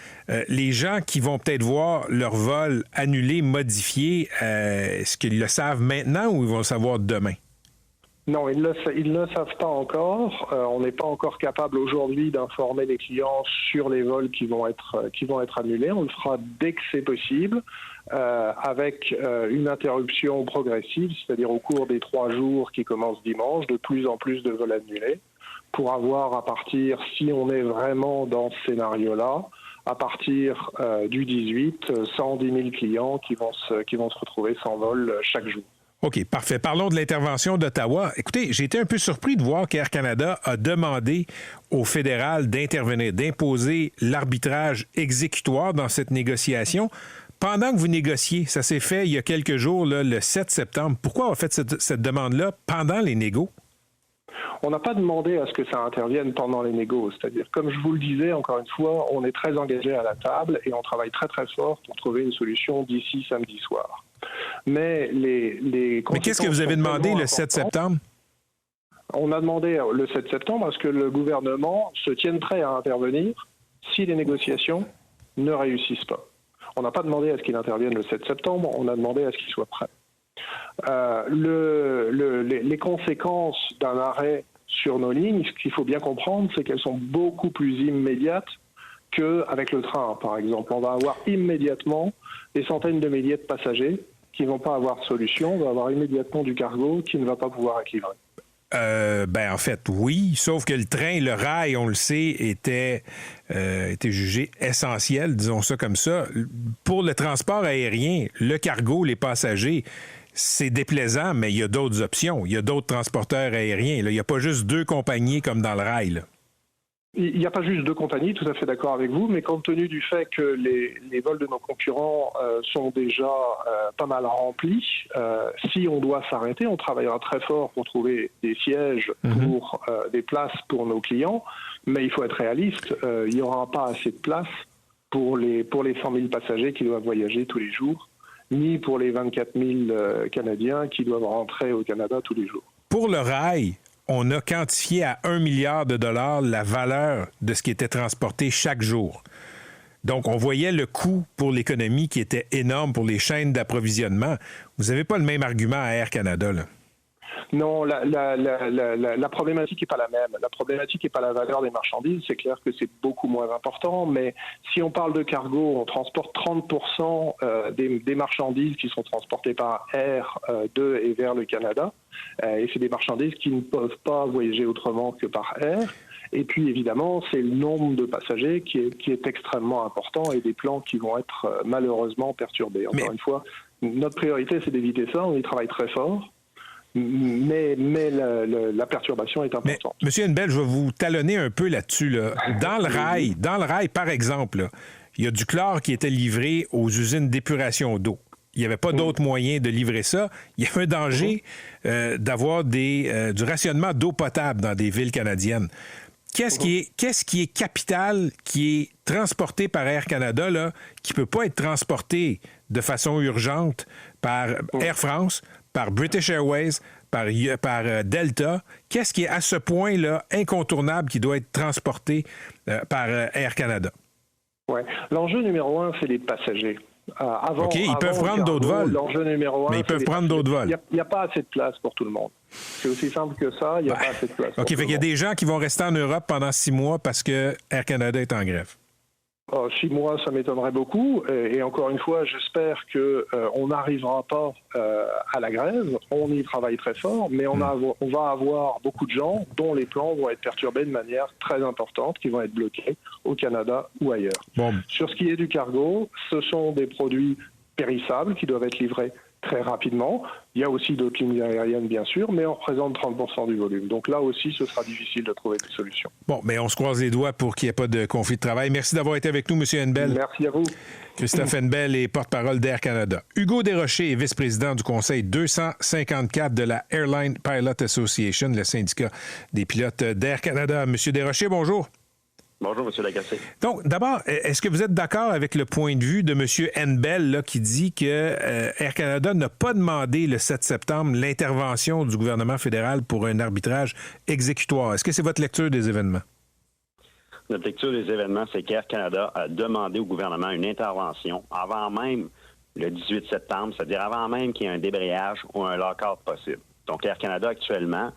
les gens qui vont peut-être voir leur vol annulé, modifié, est-ce qu'ils le savent maintenant ou ils vont le savoir demain? Non, ils ne le savent pas encore. On n'est pas encore capable aujourd'hui d'informer les clients sur les vols qui vont être annulés. On le fera dès que c'est possible, avec une interruption progressive, c'est-à-dire au cours des 3 jours qui commencent dimanche, de plus en plus de vols annulés, pour avoir à partir, si on est vraiment dans ce scénario-là, à partir du 18, 110 000 clients qui vont se retrouver sans vol chaque jour. OK, parfait. Parlons de l'intervention d'Ottawa. Écoutez, j'ai été un peu surpris de voir qu'Air Canada a demandé au fédéral d'intervenir, d'imposer l'arbitrage exécutoire dans cette négociation. Pendant que vous négociez, ça s'est fait il y a quelques jours, là, le 7 septembre. Pourquoi on a fait cette demande-là pendant les négos? On n'a pas demandé à ce que ça intervienne pendant les négos. C'est-à-dire, comme je vous le disais, encore une fois, on est très engagé à la table et on travaille très très fort pour trouver une solution d'ici samedi soir. Mais Mais qu'est-ce que vous avez demandé le 7 septembre? On a demandé le 7 septembre à ce que le gouvernement se tienne prêt à intervenir si les négociations ne réussissent pas. On n'a pas demandé à ce qu'il intervienne le 7 septembre, on a demandé à ce qu'il soit prêt. Les conséquences d'un arrêt sur nos lignes, ce qu'il faut bien comprendre, c'est qu'elles sont beaucoup plus immédiates qu'avec le train, par exemple. On va avoir immédiatement des centaines de milliers de passagers qui ne vont pas avoir de solution. On va avoir immédiatement du cargo qui ne va pas pouvoir être livré. En fait, oui, sauf que le train, le rail, on le sait, était jugé essentiel, disons ça comme ça. Pour le transport aérien, le cargo, les passagers, c'est déplaisant, mais il y a d'autres options. Il y a d'autres transporteurs aériens. Là. Il n'y a pas juste 2 compagnies comme dans le rail. Là. Il n'y a pas juste 2 compagnies, tout à fait d'accord avec vous, mais compte tenu du fait que les vols de nos concurrents sont déjà pas mal remplis, si on doit s'arrêter, on travaillera très fort pour trouver des sièges, pour des places pour nos clients, mais il faut être réaliste, il n'y aura pas assez de place pour les 100 000 passagers qui doivent voyager tous les jours, ni pour les 24 000 Canadiens qui doivent rentrer au Canada tous les jours. Pour le rail, on a quantifié à 1 milliard de dollars la valeur de ce qui était transporté chaque jour. Donc, on voyait le coût pour l'économie qui était énorme pour les chaînes d'approvisionnement. Vous n'avez pas le même argument à Air Canada, là? Non, la problématique n'est pas la même. La problématique n'est pas la valeur des marchandises. C'est clair que c'est beaucoup moins important, mais si on parle de cargo, on transporte 30% des marchandises qui sont transportées par air de et vers le Canada. Et c'est des marchandises qui ne peuvent pas voyager autrement que par air. Et puis, évidemment, c'est le nombre de passagers qui est extrêmement important et des plans qui vont être malheureusement perturbés. Encore une fois, notre priorité, c'est d'éviter ça. On y travaille très fort. Mais la perturbation est importante. Mais, Monsieur Henbel, je vais vous talonner un peu là-dessus. Là. Dans le rail, par exemple, là, il y a du chlore qui était livré aux usines d'épuration d'eau. Il n'y avait pas d'autre moyen de livrer ça. Il y avait un danger d'avoir du rationnement d'eau potable dans des villes canadiennes. Qu'est-ce qui est capital, qui est transporté par Air Canada, là, qui ne peut pas être transporté de façon urgente par Air France, par British Airways, par Delta? Qu'est-ce qui est à ce point-là incontournable qui doit être transporté par Air Canada? Oui. L'enjeu numéro 1, c'est les passagers. OK, ils peuvent prendre d'autres vols. L'enjeu numéro 1, mais ils peuvent prendre d'autres vols. Il n'y a pas assez de place pour tout le monde. C'est aussi simple que ça, il n'y a pas assez de place. OK, fait qu'il y a des gens qui vont rester en Europe pendant 6 mois parce que Air Canada est en grève. 6 mois, ça m'étonnerait beaucoup. Et encore une fois, j'espère qu'on n'arrivera pas à la grève. On y travaille très fort, mais on va avoir beaucoup de gens dont les plans vont être perturbés de manière très importante, qui vont être bloqués au Canada ou ailleurs. Bon. Sur ce qui est du cargo, ce sont des produits périssables qui doivent être livrés très rapidement. Il y a aussi d'autres lignes aériennes, bien sûr, mais on représente 30% du volume. Donc là aussi, ce sera difficile de trouver des solutions. Bon, mais on se croise les doigts pour qu'il n'y ait pas de conflit de travail. Merci d'avoir été avec nous, M. Henbel. Merci à vous. Christophe Henbel est porte-parole d'Air Canada. Hugo Desrochers est vice-président du conseil 254 de la Airline Pilot Association, le syndicat des pilotes d'Air Canada. M. Desrochers, bonjour. Bonjour, M. Lagacé. Donc, d'abord, est-ce que vous êtes d'accord avec le point de vue de M. Henbel là, qui dit que Air Canada n'a pas demandé le 7 septembre l'intervention du gouvernement fédéral pour un arbitrage exécutoire? Est-ce que c'est votre lecture des événements? Notre lecture des événements, c'est qu'Air Canada a demandé au gouvernement une intervention avant même le 18 septembre, c'est-à-dire avant même qu'il y ait un débrayage ou un lock-out possible. Donc, Air Canada, actuellement,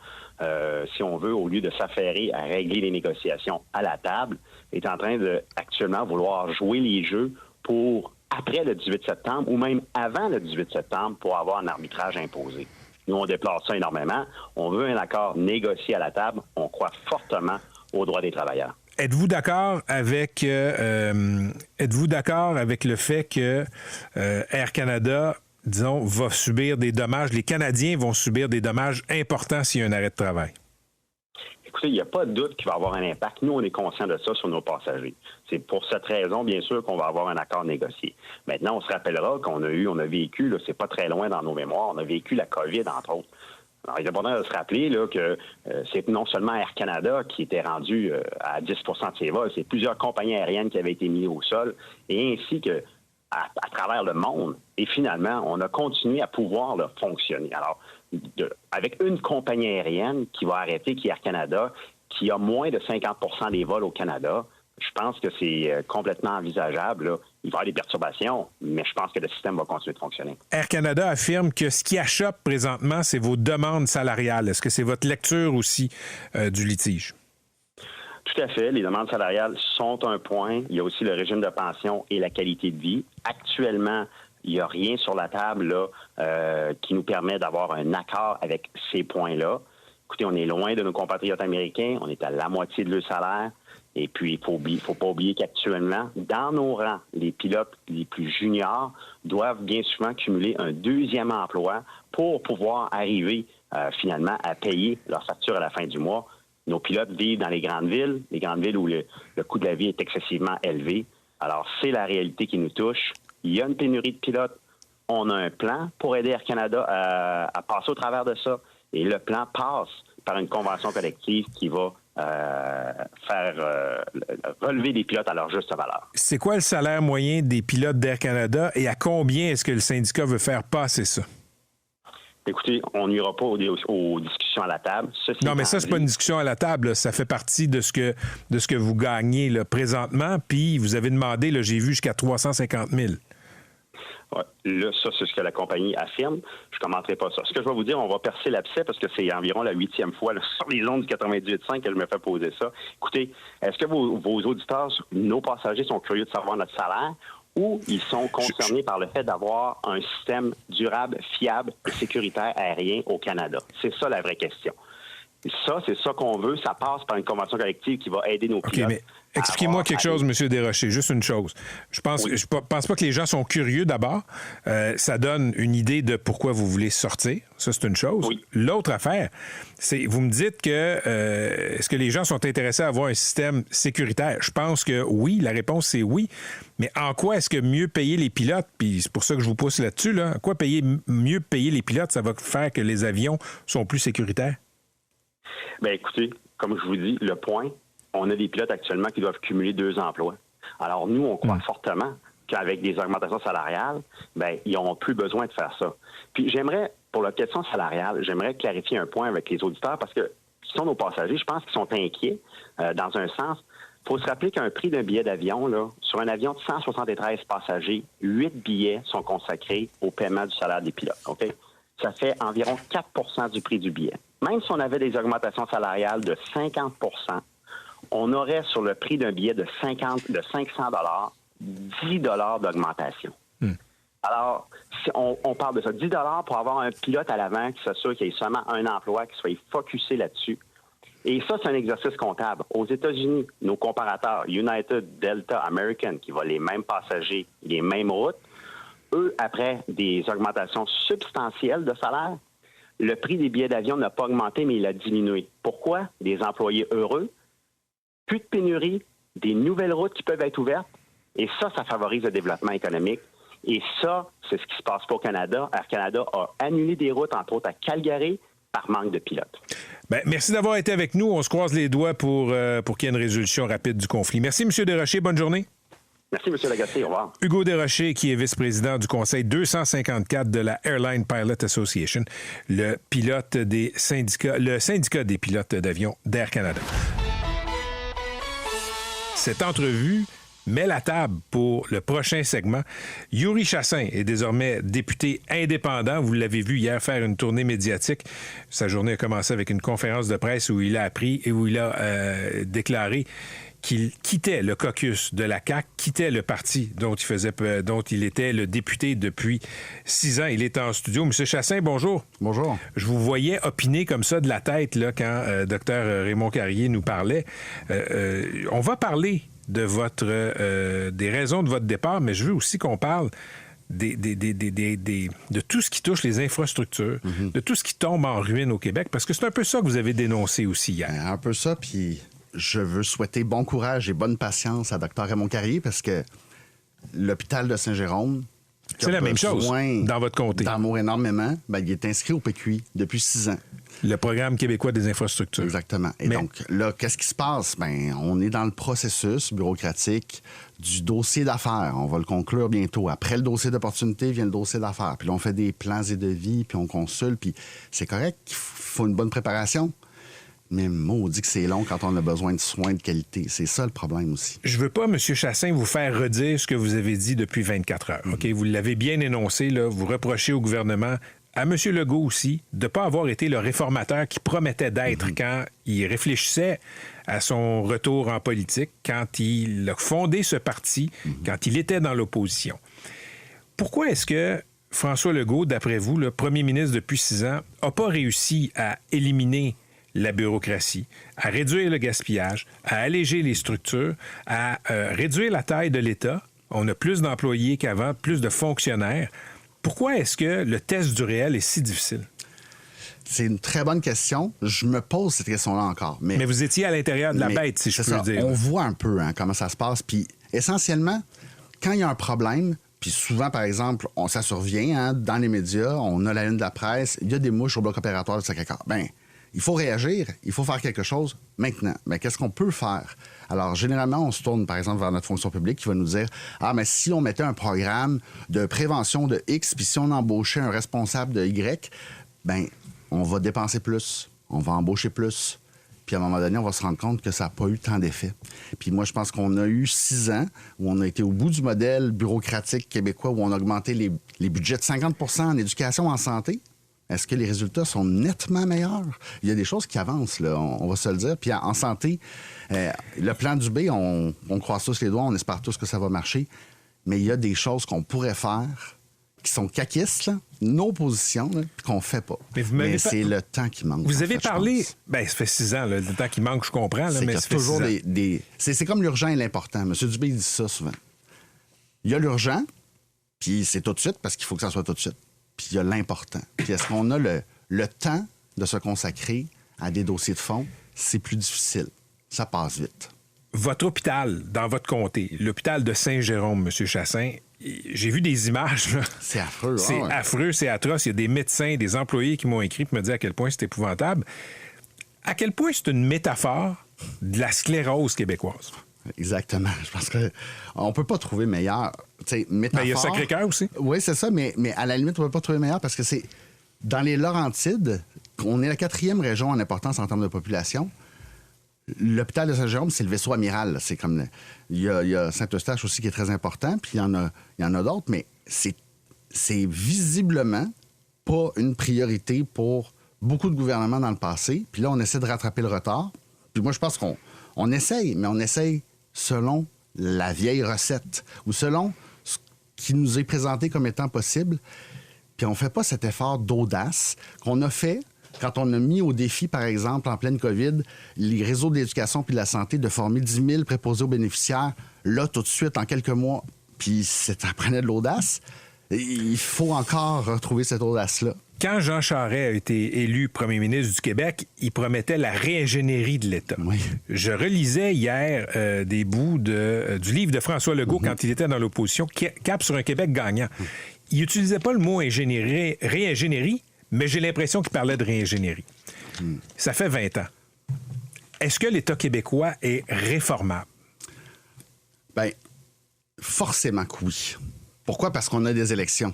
si on veut, au lieu de s'affairer à régler les négociations à la table, est en train de actuellement vouloir jouer les jeux pour après le 18 septembre ou même avant le 18 septembre pour avoir un arbitrage imposé. Nous, on déplore ça énormément. On veut un accord négocié à la table. On croit fortement aux droits des travailleurs. Êtes-vous d'accord avec le fait que Air Canada, disons, va subir des dommages, les Canadiens vont subir des dommages importants s'il y a un arrêt de travail? Écoutez, il n'y a pas de doute qu'il va y avoir un impact. Nous, on est conscients de ça sur nos passagers. C'est pour cette raison, bien sûr, qu'on va avoir un accord négocié. Maintenant, on se rappellera qu'on a vécu, là, c'est pas très loin dans nos mémoires, on a vécu la COVID, entre autres. Alors, il est important de se rappeler là, que c'est non seulement Air Canada qui était rendu à 10 de ses vols, c'est plusieurs compagnies aériennes qui avaient été mises au sol, et ainsi que à travers le monde. Et finalement, on a continué à pouvoir là, fonctionner. Alors, avec une compagnie aérienne qui va arrêter, qui est Air Canada, qui a moins de 50 des vols au Canada, je pense que c'est complètement envisageable. Là. Il va y avoir des perturbations, mais je pense que le système va continuer de fonctionner. Air Canada affirme que ce qui achoppe présentement, c'est vos demandes salariales. Est-ce que c'est votre lecture aussi du litige? Tout à fait. Les demandes salariales sont un point. Il y a aussi le régime de pension et la qualité de vie. Actuellement, il n'y a rien sur la table là, qui nous permet d'avoir un accord avec ces points-là. Écoutez, on est loin de nos compatriotes américains. On est à la moitié de leur salaire. Et puis, il faut pas oublier qu'actuellement, dans nos rangs, les pilotes les plus juniors doivent bien souvent cumuler un deuxième emploi pour pouvoir arriver finalement à payer leur facture à la fin du mois. Nos pilotes vivent dans les grandes villes où le coût de la vie est excessivement élevé. Alors, c'est la réalité qui nous touche. Il y a une pénurie de pilotes. On a un plan pour aider Air Canada à passer au travers de ça. Et le plan passe par une convention collective qui va faire relever des pilotes à leur juste valeur. C'est quoi le salaire moyen des pilotes d'Air Canada et à combien est-ce que le syndicat veut faire passer ça? Écoutez, on n'ira pas aux discussions à la table. Non, mais ça, c'est pas une discussion à la table. Là. Ça fait partie de ce que vous gagnez là, présentement. Puis, vous avez demandé, là, j'ai vu, jusqu'à 350 000. Ouais. Là, ça, c'est ce que la compagnie affirme. Je ne commenterai pas ça. Ce que je vais vous dire, on va percer l'abcès parce que c'est environ la 8e fois là, sur les ondes du 98.5 que je me fais poser ça. Écoutez, est-ce que vos auditeurs, nos passagers sont curieux de savoir notre salaire ou ils sont concernés par le fait d'avoir un système durable, fiable et sécuritaire aérien au Canada? C'est ça la vraie question. Ça, c'est ça qu'on veut. Ça passe par une convention collective qui va aider nos pilotes. OK, mais expliquez-moi quelque chose, M. Desrochers, juste une chose. Je pense pas que les gens sont curieux d'abord. Ça donne une idée de pourquoi vous voulez sortir. Ça, c'est une chose. Oui. L'autre affaire, c'est, vous me dites que est-ce que les gens sont intéressés à avoir un système sécuritaire? Je pense que oui. La réponse, c'est oui. Mais en quoi est-ce que mieux payer les pilotes, puis c'est pour ça que je vous pousse là-dessus, là, en quoi mieux payer les pilotes, ça va faire que les avions sont plus sécuritaires? Bien, écoutez, comme je vous dis, le point, on a des pilotes actuellement qui doivent cumuler 2 emplois. Alors, nous, on croit fortement qu'avec des augmentations salariales, bien, ils n'auront plus besoin de faire ça. Puis, pour la question salariale, j'aimerais clarifier un point avec les auditeurs parce que, qui sont nos passagers, je pense qu'ils sont inquiets dans un sens. Il faut se rappeler qu'un prix d'un billet d'avion, là, sur un avion de 173 passagers, 8 billets sont consacrés au paiement du salaire des pilotes. OK? Ça fait environ 4 du prix du billet. Même si on avait des augmentations salariales de 50 on aurait sur le prix d'un billet de 500 $, 10 $ d'augmentation. Alors, si on parle de ça, 10 $ pour avoir un pilote à l'avant qui s'assure qu'il y ait seulement un emploi, qui soit focusé là-dessus. Et ça, c'est un exercice comptable. Aux États-Unis, nos comparateurs, United, Delta, American, qui volent les mêmes passagers, les mêmes routes, eux, après des augmentations substantielles de salaire, le prix des billets d'avion n'a pas augmenté, mais il a diminué. Pourquoi? Des employés heureux, plus de pénurie, des nouvelles routes qui peuvent être ouvertes, et ça favorise le développement économique. Et ça, c'est ce qui se passe pas au Canada. Air Canada a annulé des routes, entre autres à Calgary, par manque de pilotes. Bien, merci d'avoir été avec nous. On se croise les doigts pour qu'il y ait une résolution rapide du conflit. Merci, M. Desrochers. Bonne journée. Merci, M. Lagacé. Au revoir. Hugo Desrochers, qui est vice-président du Conseil 254 de la Airline Pilot Association, le syndicat des pilotes d'avion d'Air Canada. Cette entrevue met la table pour le prochain segment. Yuri Chassin est désormais député indépendant. Vous l'avez vu hier faire une tournée médiatique. Sa journée a commencé avec une conférence de presse où il a appris et où il a déclaré qu'il quittait le caucus de la CAQ, quittait le parti dont il était le député depuis 6 ans. Il est en studio. Monsieur Chassin, bonjour. Bonjour. Je vous voyais opiner comme ça de la tête là, quand Dr Raymond Carrier nous parlait. On va parler de des raisons de votre départ, mais je veux aussi qu'on parle de tout ce qui touche les infrastructures, de tout ce qui tombe en ruine au Québec, parce que c'est un peu ça que vous avez dénoncé aussi hier. Un peu ça, puis je veux souhaiter bon courage et bonne patience à Dr Raymond Carrier, parce que l'hôpital de Saint-Jérôme, c'est la même chose dans votre comté. D'amour énormément, il est inscrit au PQI depuis 6 ans. Le Programme québécois des infrastructures. Exactement. Et donc, là, qu'est-ce qui se passe? On est dans le processus bureaucratique du dossier d'affaires. On va le conclure bientôt. Après le dossier d'opportunité vient le dossier d'affaires. Puis là, on fait des plans et devis, puis on consulte, puis c'est correct qu'il faut une bonne préparation. Mais maudit que c'est long quand on a besoin de soins de qualité. C'est ça le problème aussi. Je veux pas, M. Chassin, vous faire redire ce que vous avez dit depuis 24 heures. OK? Vous l'avez bien énoncé, là. Vous reprochez au gouvernement, à M. Legault aussi, de ne pas avoir été le réformateur qui promettait d'être quand il réfléchissait à son retour en politique, quand il a fondé ce parti, quand il était dans l'opposition. Pourquoi est-ce que François Legault, d'après vous, le premier ministre depuis 6 ans, n'a pas réussi à éliminer la bureaucratie, à réduire le gaspillage, à alléger les structures, à réduire la taille de l'État? On a plus d'employés qu'avant, plus de fonctionnaires. Pourquoi est-ce que le test du réel est si difficile? C'est une très bonne question. Je me pose cette question-là encore. Mais vous étiez à l'intérieur de la bête, si je peux le dire. On voit un peu comment ça se passe. Puis essentiellement, quand il y a un problème, puis souvent, par exemple, ça survient dans les médias, on a la une de la presse, il y a des mouches au bloc opératoire de Sacré-Cœur. Il faut réagir, il faut faire quelque chose maintenant. Mais qu'est-ce qu'on peut faire? Alors, généralement, on se tourne, par exemple, vers notre fonction publique qui va nous dire « Ah, mais si on mettait un programme de prévention de X, puis si on embauchait un responsable de Y, on va dépenser plus, on va embaucher plus. » Puis à un moment donné, on va se rendre compte que ça n'a pas eu tant d'effet. Puis moi, je pense qu'on a eu 6 ans où on a été au bout du modèle bureaucratique québécois où on a augmenté les budgets de 50 % en éducation, en santé. Est-ce que les résultats sont nettement meilleurs? Il y a des choses qui avancent, là, on va se le dire. Puis en santé, le plan du B, on croise tous les doigts, on espère tous que ça va marcher. Mais il y a des choses qu'on pourrait faire qui sont caquistes, là, nos positions, puis qu'on fait pas. Mais c'est le temps qui manque. Vous avez parlé... ça fait 6 ans, là, le temps qui manque, je comprends. Là, mais c'est toujours c'est comme l'urgent et l'important. M. Dubé dit ça souvent. Il y a l'urgent, puis c'est tout de suite, parce qu'il faut que ça soit tout de suite. Puis il y a l'important. Puis est-ce qu'on a le temps de se consacrer à des dossiers de fond? C'est plus difficile. Ça passe vite. Votre hôpital, dans votre comté, l'hôpital de Saint-Jérôme, M. Chassin, j'ai vu des images. Là. C'est affreux. C'est affreux, c'est atroce. Il y a des médecins, des employés qui m'ont écrit pour me dire à quel point c'est épouvantable. À quel point c'est une métaphore de la sclérose québécoise? Exactement. Je pense qu'on ne peut pas trouver meilleur. Métaphore, il y a Sacré-Cœur aussi. Oui, c'est ça, mais à la limite, on ne peut pas trouver meilleur parce que c'est dans les Laurentides, on est la 4e région en importance en termes de population. L'hôpital de Saint-Jérôme, c'est le vaisseau amiral. C'est comme il y a Saint-Eustache aussi qui est très important, puis il y en a d'autres, mais c'est visiblement pas une priorité pour beaucoup de gouvernements dans le passé. Puis là, on essaie de rattraper le retard. Puis moi, je pense qu'on essaye, mais on essaye selon la vieille recette ou selon ce qui nous est présenté comme étant possible. Puis on fait pas cet effort d'audace qu'on a fait quand on a mis au défi, par exemple, en pleine COVID, les réseaux de l'éducation puis de la santé de former 10 000 préposés aux bénéficiaires, là, tout de suite, en quelques mois, puis ça prenait de l'audace. Il faut encore retrouver cette audace-là. Quand Jean Charest a été élu premier ministre du Québec, il promettait la réingénierie de l'État. Oui. Je relisais hier des bouts du livre de François Legault quand il était dans l'opposition, Cap sur un Québec gagnant. Il n'utilisait pas le mot réingénierie, mais j'ai l'impression qu'il parlait de réingénierie. Ça fait 20 ans. Est-ce que l'État québécois est réformable? Bien, forcément que oui. Pourquoi? Parce qu'on a des élections.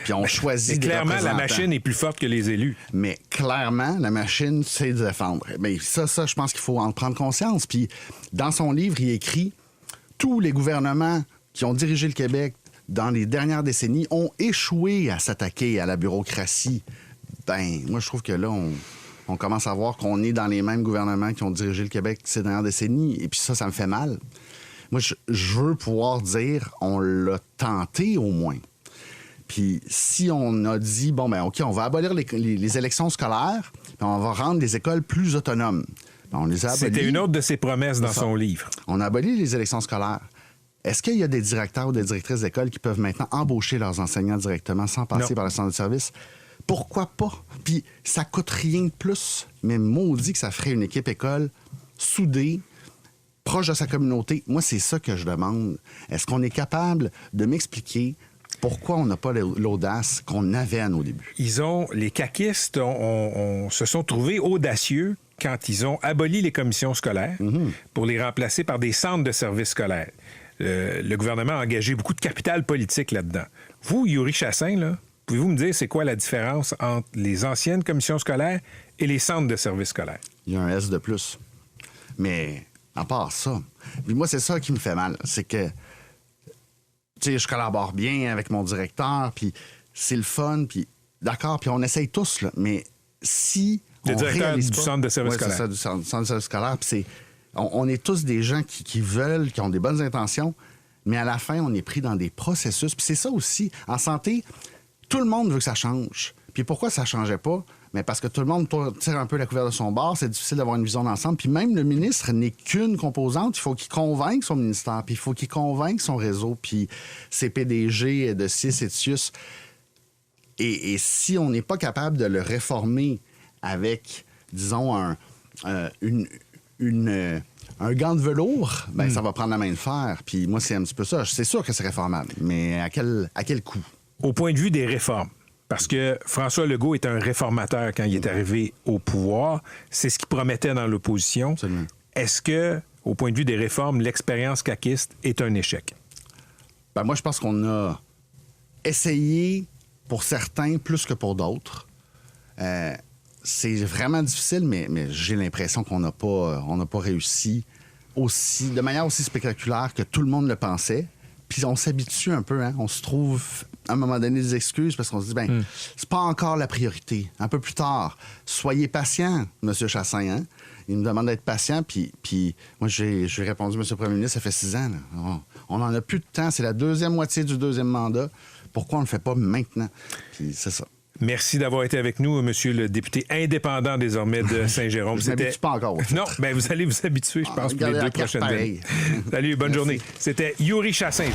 Puis on choisit des clairement, représentants. la machine est plus forte que les élus. Mais clairement, la machine, c'est de défendre. Mais ça, je pense qu'il faut en prendre conscience. Puis dans son livre, il écrit « Tous les gouvernements qui ont dirigé le Québec dans les dernières décennies ont échoué à s'attaquer à la bureaucratie. » Ben, moi, je trouve que là, on commence à voir qu'on est dans les mêmes gouvernements qui ont dirigé le Québec ces dernières décennies. Et puis ça me fait mal. Moi, je veux pouvoir dire on l'a tenté au moins. Puis si on a dit, bon, ben OK, on va abolir les élections scolaires, puis on va rendre les écoles plus autonomes. Ben, on les a abolies. C'était une autre de ses promesses dans son livre. On a aboli les élections scolaires. Est-ce qu'il y a des directeurs ou des directrices d'école qui peuvent maintenant embaucher leurs enseignants directement sans passer par le centre de service? Pourquoi pas? Puis ça coûte rien de plus, mais maudit que ça ferait une équipe école soudée, proche de sa communauté. Moi, c'est ça que je demande. Est-ce qu'on est capable de m'expliquer pourquoi on n'a pas l'audace qu'on avait à nos débuts? Les caquistes se sont trouvés audacieux quand ils ont aboli les commissions scolaires pour les remplacer par des centres de services scolaires. Le gouvernement a engagé beaucoup de capital politique là-dedans. Vous, Yuri Chassin, là, pouvez-vous me dire c'est quoi la différence entre les anciennes commissions scolaires et les centres de services scolaires? Il y a un S de plus. Mais à part ça, puis moi, c'est ça qui me fait mal. C'est que, tu sais, je collabore bien avec mon directeur, puis c'est le fun, puis d'accord, puis on essaye tous, là, mais si le directeur du centre de service scolaire. C'est ça, du centre de service scolaire, puis on est tous des gens qui veulent, qui ont des bonnes intentions, mais à la fin, on est pris dans des processus. Puis c'est ça aussi. En santé, tout le monde veut que ça change. Puis pourquoi ça ne changeait pas? Mais parce que tout le monde tire un peu la couverture de son bord, c'est difficile d'avoir une vision d'ensemble. Puis même le ministre n'est qu'une composante. Il faut qu'il convainque son ministère, puis il faut qu'il convainque son réseau, puis ses PDG de CIS et de CIUS. Et si on n'est pas capable de le réformer avec, disons, un gant de velours, ben ça va prendre la main de fer. Puis moi, c'est un petit peu ça. C'est sûr que c'est réformable, mais à quel coût? Au point de vue des réformes, parce que François Legault est un réformateur quand il est arrivé au pouvoir. C'est ce qu'il promettait dans l'opposition. Absolument. Est-ce que, au point de vue des réformes, l'expérience caquiste est un échec? Ben moi, je pense qu'on a essayé pour certains plus que pour d'autres. C'est vraiment difficile, mais j'ai l'impression qu'on n'a pas réussi de manière aussi spectaculaire que tout le monde le pensait. Puis on s'habitue un peu, hein? On se trouve à un moment donné des excuses parce qu'on se dit, c'est pas encore la priorité. Un peu plus tard, soyez patient, M. Chassin. Hein? Il me demande d'être patient, puis moi, j'ai répondu, M. le Premier ministre, ça fait 6 ans. Là. On n'en a plus de temps. C'est la deuxième moitié du deuxième mandat. Pourquoi on ne le fait pas maintenant? Puis c'est ça. Merci d'avoir été avec nous, monsieur le député indépendant désormais de Saint-Jérôme. Je ne m'habitue pas encore. Non, ben vous allez vous habituer, je pense, pour les 2 prochaines années. Salut, bonne journée. C'était Yuri Chassin.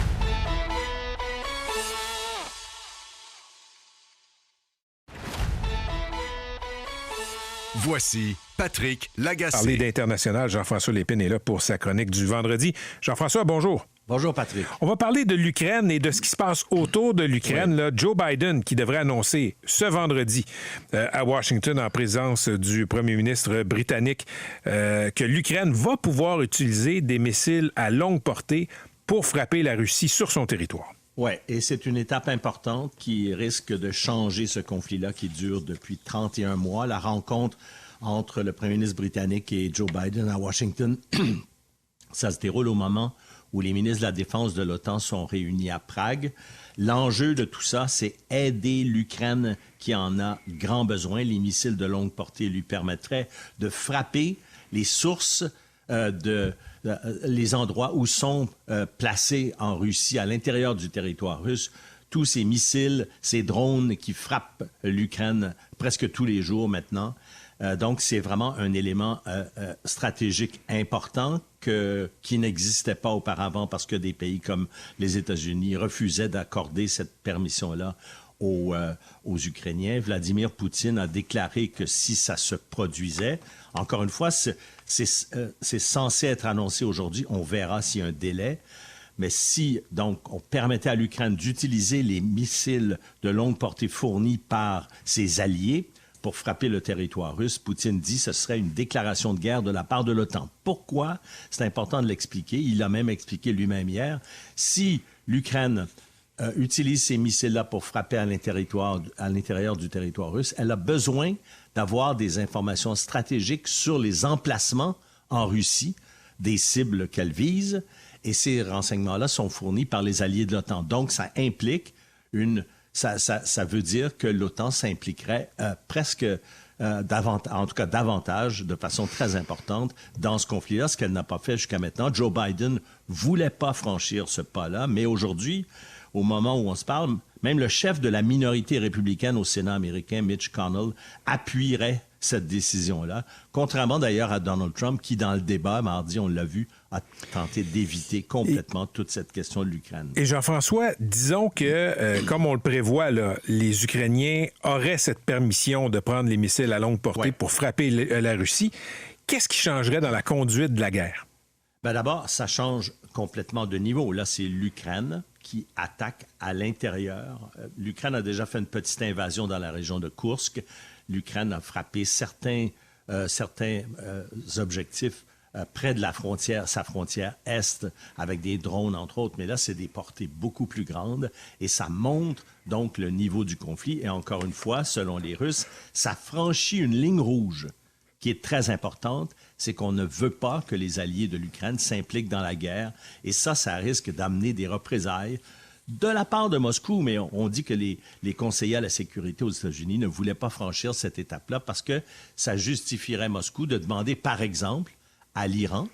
Voici Patrick Lagacé. Parler d'international, Jean-François Lépine est là pour sa chronique du vendredi. Jean-François, bonjour. Bonjour, Patrick. On va parler de l'Ukraine et de ce qui se passe autour de l'Ukraine. Oui. Là, Joe Biden qui devrait annoncer ce vendredi à Washington en présence du premier ministre britannique que l'Ukraine va pouvoir utiliser des missiles à longue portée pour frapper la Russie sur son territoire. Oui, et c'est une étape importante qui risque de changer ce conflit-là qui dure depuis 31 mois. La rencontre entre le premier ministre britannique et Joe Biden à Washington, ça se déroule au moment où les ministres de la Défense de l'OTAN sont réunis à Prague. L'enjeu de tout ça, c'est aider l'Ukraine qui en a grand besoin. Les missiles de longue portée lui permettraient de frapper les sources les endroits où sont placés en Russie, à l'intérieur du territoire russe, tous ces missiles, ces drones qui frappent l'Ukraine presque tous les jours maintenant. Donc, c'est vraiment un élément stratégique important qui n'existait pas auparavant parce que des pays comme les États-Unis refusaient d'accorder cette permission-là aux Ukrainiens. Vladimir Poutine a déclaré que si ça se produisait, encore une fois, c'est censé être annoncé aujourd'hui. On verra s'il y a un délai. Mais si, donc, on permettait à l'Ukraine d'utiliser les missiles de longue portée fournis par ses alliés pour frapper le territoire russe, Poutine dit que ce serait une déclaration de guerre de la part de l'OTAN. Pourquoi? C'est important de l'expliquer. Il l'a même expliqué lui-même hier. Si l'Ukraine utilise ces missiles-là pour frapper à l'intérieur du territoire russe, elle a besoin d'avoir des informations stratégiques sur les emplacements en Russie, des cibles qu'elle vise, et ces renseignements-là sont fournis par les alliés de l'OTAN. Donc, ça implique ça veut dire que l'OTAN s'impliquerait presque davantage, de façon très importante, dans ce conflit-là, ce qu'elle n'a pas fait jusqu'à maintenant. Joe Biden voulait pas franchir ce pas-là, mais aujourd'hui, au moment où on se parle, même le chef de la minorité républicaine au Sénat américain, Mitch McConnell, appuierait cette décision-là, contrairement d'ailleurs à Donald Trump, qui, dans le débat, mardi, on l'a vu, a tenté d'éviter complètement toute cette question de l'Ukraine. Et Jean-François, disons que, comme on le prévoit, là, les Ukrainiens auraient cette permission de prendre les missiles à longue portée pour frapper la Russie. Qu'est-ce qui changerait dans la conduite de la guerre? Ben d'abord, ça change complètement de niveau. Là, c'est l'Ukraine qui attaque à l'intérieur. L'Ukraine a déjà fait une petite invasion dans la région de Koursk. L'Ukraine a frappé certains objectifs près de sa frontière est, avec des drones, entre autres. Mais là, c'est des portées beaucoup plus grandes et ça montre donc le niveau du conflit. Et encore une fois, selon les Russes, ça franchit une ligne rouge qui est très importante, c'est qu'on ne veut pas que les alliés de l'Ukraine s'impliquent dans la guerre. Et ça risque d'amener des représailles de la part de Moscou, mais on dit que les conseillers à la sécurité aux États-Unis ne voulaient pas franchir cette étape-là parce que ça justifierait Moscou de demander, par exemple, à l'Iran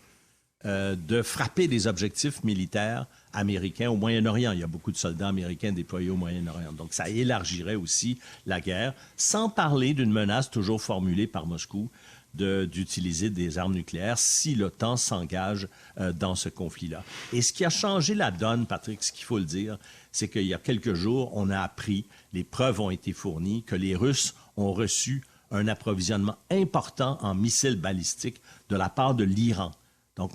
de frapper des objectifs militaires américains au Moyen-Orient. Il y a beaucoup de soldats américains déployés au Moyen-Orient. Donc, ça élargirait aussi la guerre, sans parler d'une menace toujours formulée par Moscou d'utiliser des armes nucléaires si l'OTAN s'engage dans ce conflit-là. Et ce qui a changé la donne, Patrick, ce qu'il faut le dire, c'est qu'il y a quelques jours, on a appris, les preuves ont été fournies, que les Russes ont reçu un approvisionnement important en missiles balistiques de la part de l'Iran. Donc,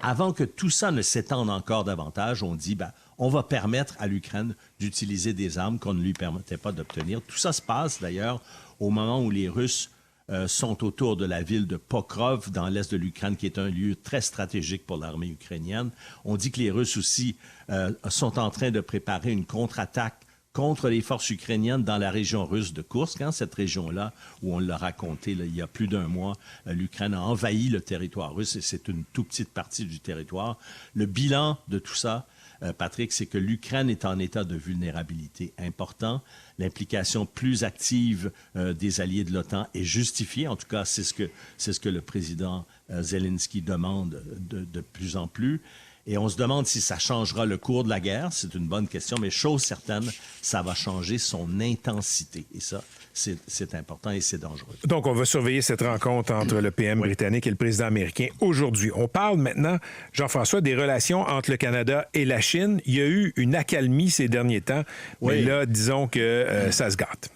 avant que tout ça ne s'étende encore davantage, on dit, on va permettre à l'Ukraine d'utiliser des armes qu'on ne lui permettait pas d'obtenir. Tout ça se passe, d'ailleurs, au moment où les Russes sont autour de la ville de Pokrov, dans l'est de l'Ukraine, qui est un lieu très stratégique pour l'armée ukrainienne. On dit que les Russes aussi sont en train de préparer une contre-attaque contre les forces ukrainiennes dans la région russe de Koursk, cette région-là où on l'a raconté il y a plus d'un mois, l'Ukraine a envahi le territoire russe et c'est une toute petite partie du territoire. Le bilan de tout ça, Patrick, c'est que l'Ukraine est en état de vulnérabilité important. L'implication plus active des alliés de l'OTAN est justifiée. En tout cas, c'est ce que le président Zelensky demande de plus en plus. Et on se demande si ça changera le cours de la guerre. C'est une bonne question, mais chose certaine, ça va changer son intensité. Et ça, c'est important et c'est dangereux. Donc, on va surveiller cette rencontre entre le PM britannique et le président américain aujourd'hui. On parle maintenant, Jean-François, des relations entre le Canada et la Chine. Il y a eu une accalmie ces derniers temps, mais là, disons que ça se gâte.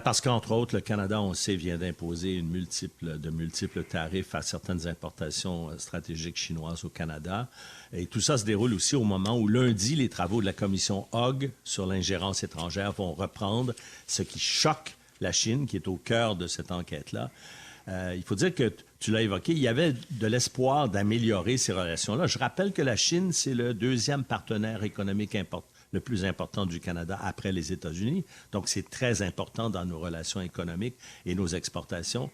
Parce qu'entre autres, le Canada, on sait, vient d'imposer de multiples tarifs à certaines importations stratégiques chinoises au Canada. Et tout ça se déroule aussi au moment où lundi, les travaux de la commission Hogg sur l'ingérence étrangère vont reprendre, ce qui choque la Chine, qui est au cœur de cette enquête-là. Il faut dire que, tu l'as évoqué, il y avait de l'espoir d'améliorer ces relations-là. Je rappelle que la Chine, c'est le deuxième partenaire économique le plus important du Canada après les États-Unis. Donc, c'est très important dans nos relations économiques et nos exportations.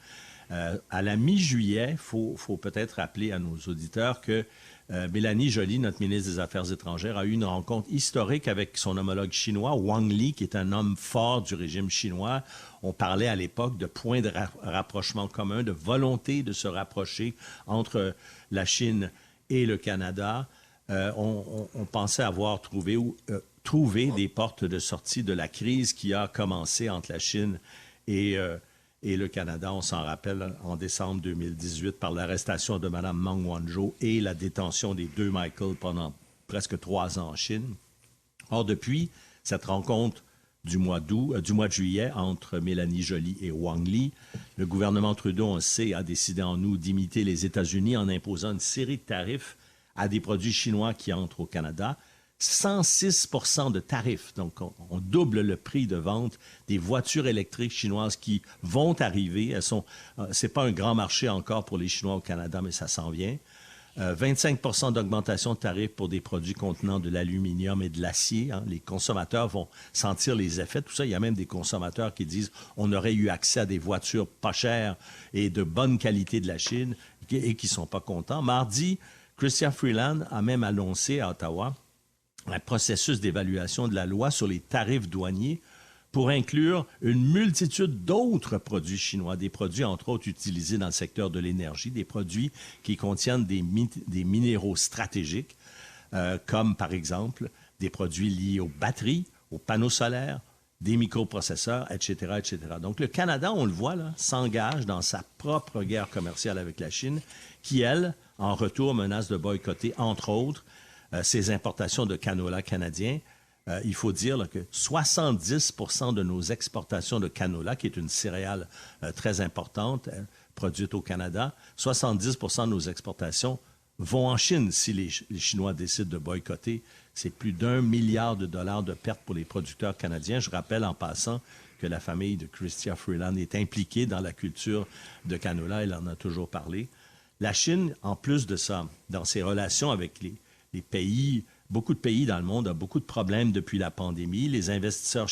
À la mi-juillet, il faut peut-être rappeler à nos auditeurs que Mélanie Joly, notre ministre des Affaires étrangères, a eu une rencontre historique avec son homologue chinois, Wang Li, qui est un homme fort du régime chinois. On parlait à l'époque de points de rapprochement commun, de volonté de se rapprocher entre la Chine et le Canada. On pensait avoir trouvé des portes de sortie de la crise qui a commencé entre la Chine et et le Canada. On s'en rappelle en décembre 2018 par l'arrestation de Mme Meng Wanzhou et la détention des 2 Michael pendant presque 3 ans en Chine. Or, depuis cette rencontre du mois de juillet entre Mélanie Joly et Wang Li, le gouvernement Trudeau, on le sait, a décidé en août d'imiter les États-Unis en imposant une série de tarifs à des produits chinois qui entrent au Canada. 106 % de tarifs. Donc, on double le prix de vente des voitures électriques chinoises qui vont arriver. C'est pas un grand marché encore pour les Chinois au Canada, mais ça s'en vient. 25 % d'augmentation de tarifs pour des produits contenant de l'aluminium et de l'acier. Hein. Les consommateurs vont sentir les effets de tout ça. Il y a même des consommateurs qui disent on aurait eu accès à des voitures pas chères et de bonne qualité de la Chine et qui ne sont pas contents. Mardi, Chrystia Freeland a même annoncé à Ottawa un processus d'évaluation de la loi sur les tarifs douaniers pour inclure une multitude d'autres produits chinois, des produits entre autres utilisés dans le secteur de l'énergie, des produits qui contiennent des minéraux stratégiques, comme par exemple des produits liés aux batteries, aux panneaux solaires, des microprocesseurs, etc., etc. Donc le Canada, on le voit, là, s'engage dans sa propre guerre commerciale avec la Chine, qui, elle, en retour, menace de boycotter, entre autres, ses importations de canola canadien. Il faut dire là, que 70 % de nos exportations de canola, qui est une céréale très importante, produite au Canada, 70 % de nos exportations vont en Chine si les Chinois décident de boycotter. C'est plus d'1 milliard de dollars de pertes pour les producteurs canadiens. Je rappelle en passant que la famille de Chrystia Freeland est impliquée dans la culture de canola. Elle en a toujours parlé. La Chine, en plus de ça, dans ses relations avec les pays, beaucoup de pays dans le monde ont beaucoup de problèmes depuis la pandémie. Les investisseurs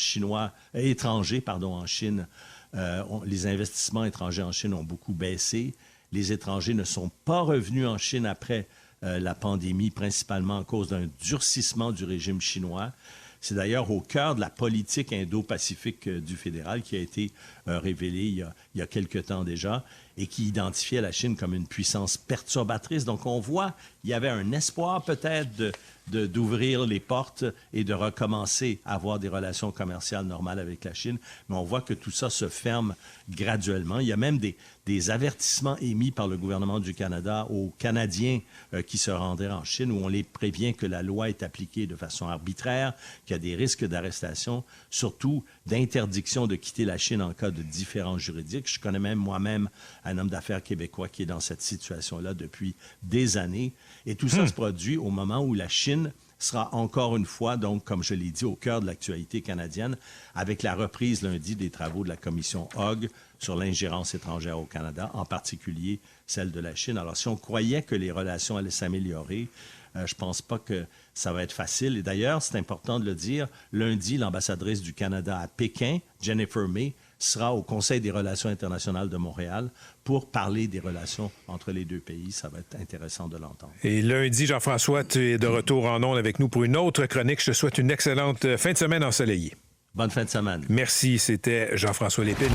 étrangers en Chine, les investissements étrangers en Chine ont beaucoup baissé. Les étrangers ne sont pas revenus en Chine après la pandémie, principalement à cause d'un durcissement du régime chinois. C'est d'ailleurs au cœur de la politique indo-pacifique du fédéral qui a été révélée il y a quelque temps déjà et qui identifiait la Chine comme une puissance perturbatrice. Donc, on voit, il y avait un espoir peut-être d'ouvrir les portes et de recommencer à avoir des relations commerciales normales avec la Chine. Mais on voit que tout ça se ferme graduellement. Il y a même des avertissements émis par le gouvernement du Canada aux Canadiens qui se rendraient en Chine, où on les prévient que la loi est appliquée de façon arbitraire, qu'il y a des risques d'arrestation, surtout d'interdiction de quitter la Chine en cas de différends juridiques. Je connais même moi-même un homme d'affaires québécois qui est dans cette situation-là depuis des années. Et tout ça se produit au moment où la Chine sera encore une fois, donc, comme je l'ai dit, au cœur de l'actualité canadienne, avec la reprise lundi des travaux de la commission Hogg sur l'ingérence étrangère au Canada, en particulier celle de la Chine. Alors, si on croyait que les relations allaient s'améliorer, je ne pense pas que ça va être facile. Et d'ailleurs, c'est important de le dire, lundi, l'ambassadrice du Canada à Pékin, Jennifer May, sera au Conseil des relations internationales de Montréal pour parler des relations entre les deux pays. Ça va être intéressant de l'entendre. Et lundi, Jean-François, tu es de retour en ondes avec nous pour une autre chronique. Je te souhaite une excellente fin de semaine ensoleillée. Bonne fin de semaine. Merci, c'était Jean-François Lépine.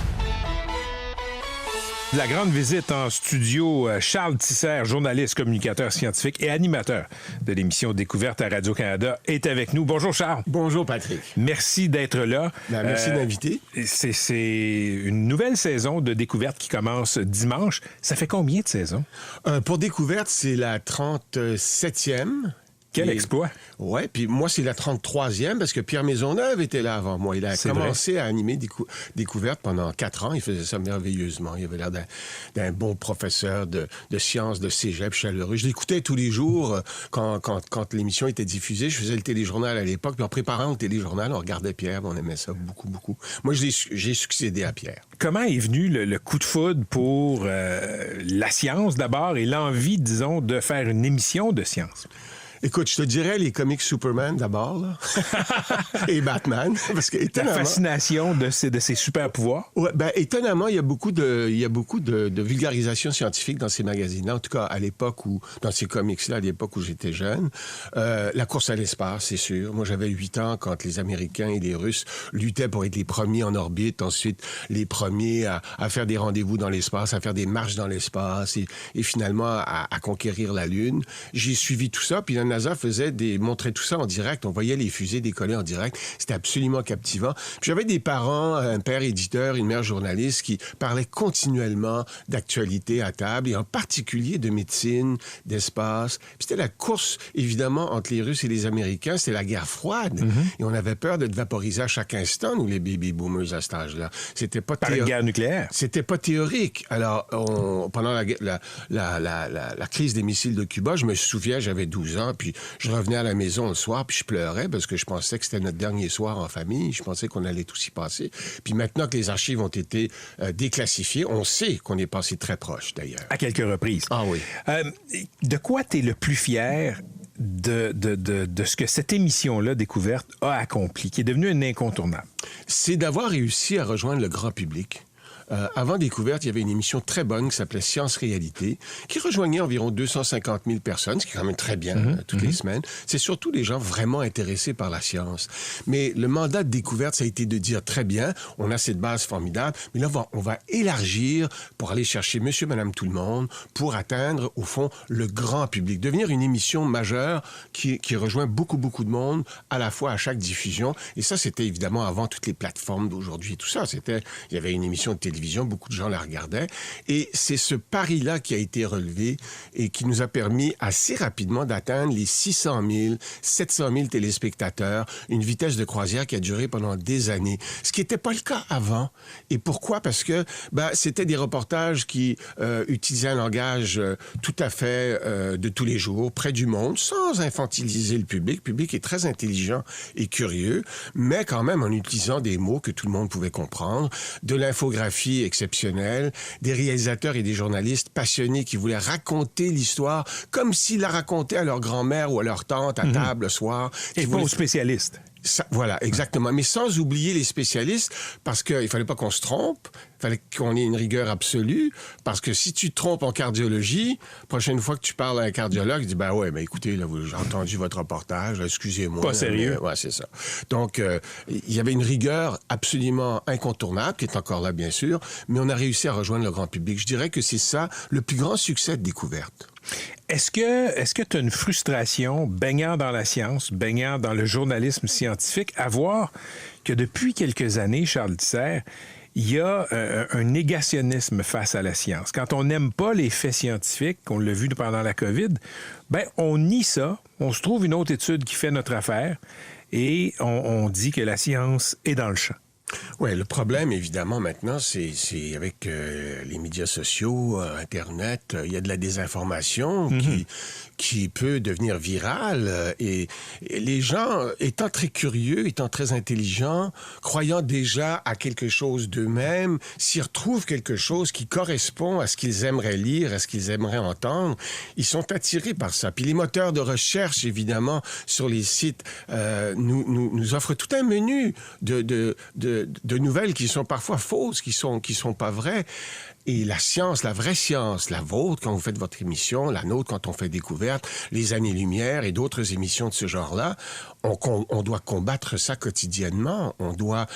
La grande visite en studio, Charles Tisser, journaliste, communicateur scientifique et animateur de l'émission Découverte à Radio-Canada, est avec nous. Bonjour Charles. Bonjour Patrick. Merci d'être là. Merci d'inviter. C'est une nouvelle saison de Découverte qui commence dimanche. Ça fait combien de saisons? Pour Découverte, c'est la 37e. Quel exploit! Oui, puis moi, c'est la 33e parce que Pierre Maisonneuve était là avant moi. Il a commencé à animer Découverte pendant 4 ans. Il faisait ça merveilleusement. Il avait l'air d'un bon professeur de sciences de cégep chaleureux. Je l'écoutais tous les jours quand l'émission était diffusée. Je faisais le téléjournal à l'époque. Puis en préparant le téléjournal, on regardait Pierre. On aimait ça beaucoup, beaucoup. Moi, j'ai succédé à Pierre. Comment est venu le coup de foudre pour la science d'abord et l'envie, disons, de faire une émission de science? Écoute, je te dirais les comics Superman d'abord, là. Et Batman, parce que la fascination de ces super pouvoirs. Ouais, ben étonnamment, il y a beaucoup de vulgarisation scientifique dans ces magazines-là. En tout cas, à l'époque où dans ces comics-là, à l'époque où j'étais jeune, la course à l'espace, c'est sûr. Moi, j'avais 8 ans quand les Américains et les Russes luttaient pour être les premiers en orbite, ensuite les premiers à faire des rendez-vous dans l'espace, à faire des marches dans l'espace et finalement à conquérir la Lune. J'ai suivi tout ça, puis NASA montrait tout ça en direct. On voyait les fusées décoller en direct. C'était absolument captivant. Puis j'avais des parents, un père éditeur, une mère journaliste qui parlaient continuellement d'actualité à table et en particulier de médecine, d'espace. Puis c'était la course, évidemment, entre les Russes et les Américains. C'était la guerre froide. Et on avait peur d'être vaporisés à chaque instant, nous, les baby-boomers à cet âge-là. C'était pas par une guerre nucléaire. C'était pas théorique. Alors, pendant la crise des missiles de Cuba, je me souviens, j'avais 12 ans, puis je revenais à la maison le soir, puis je pleurais parce que je pensais que c'était notre dernier soir en famille. Je pensais qu'on allait tous y passer. Puis maintenant que les archives ont été déclassifiées, on sait qu'on est passé très proche, d'ailleurs. À quelques reprises. Ah oui. De quoi tu es le plus fier de ce que cette émission-là, Découverte, a accompli, qui est devenue un incontournable? C'est d'avoir réussi à rejoindre le grand public. Avant Découverte, il y avait une émission très bonne qui s'appelait Science-Réalité, qui rejoignait environ 250 000 personnes, ce qui est quand même très bien toutes les semaines. C'est surtout des gens vraiment intéressés par la science. Mais le mandat de Découverte, ça a été de dire très bien, on a cette base formidable, mais là, on va élargir pour aller chercher monsieur, madame, tout le monde, pour atteindre, au fond, le grand public. Devenir une émission majeure qui rejoint beaucoup, beaucoup de monde, à la fois à chaque diffusion. Et ça, c'était évidemment avant toutes les plateformes d'aujourd'hui et tout ça. Il y avait une émission de télévision, beaucoup de gens la regardaient. Et c'est ce pari-là qui a été relevé et qui nous a permis assez rapidement d'atteindre les 600 000, 700 000 téléspectateurs, une vitesse de croisière qui a duré pendant des années. Ce qui n'était pas le cas avant. Et pourquoi? Parce que c'était des reportages qui utilisaient un langage tout à fait de tous les jours, près du monde, sans infantiliser le public. Le public est très intelligent et curieux, mais quand même en utilisant des mots que tout le monde pouvait comprendre, de l'infographie exceptionnelle, des réalisateurs et des journalistes passionnés qui voulaient raconter l'histoire comme s'ils la racontaient à leur grand-mère ou à leur tante à table le soir. Et pas aux spécialistes. Voilà, exactement. Mais sans oublier les spécialistes, parce qu'il fallait pas qu'on se trompe, il fallait qu'on ait une rigueur absolue, parce que si tu te trompes en cardiologie, prochaine fois que tu parles à un cardiologue, il dit, écoutez, là, j'ai entendu votre reportage, là, excusez-moi. Pas sérieux. Ouais, c'est ça. Donc, il y avait une rigueur absolument incontournable, qui est encore là, bien sûr, mais on a réussi à rejoindre le grand public. Je dirais que c'est ça, le plus grand succès de Découverte. Est-ce que tu as une frustration, baignant dans la science, baignant dans le journalisme scientifique, à voir que depuis quelques années, Charles Tisser, il y a un négationnisme face à la science. Quand on n'aime pas les faits scientifiques, on l'a vu pendant la COVID, on nie ça, on se trouve une autre étude qui fait notre affaire et on dit que la science est dans le champ. Oui, le problème, évidemment, maintenant, c'est avec les médias sociaux, Internet, il y a de la désinformation qui peut devenir virale. Et les gens, étant très curieux, étant très intelligents, croyant déjà à quelque chose d'eux-mêmes, s'y retrouvent quelque chose qui correspond à ce qu'ils aimeraient lire, à ce qu'ils aimeraient entendre, ils sont attirés par ça. Puis les moteurs de recherche, évidemment, sur les sites, nous offrent tout un menu de nouvelles qui sont parfois fausses, qui sont pas vraies. Et la science, la vraie science, la vôtre, quand vous faites votre émission, la nôtre, quand on fait Découverte, les Années-Lumière et d'autres émissions de ce genre-là, on doit combattre ça quotidiennement. On doit,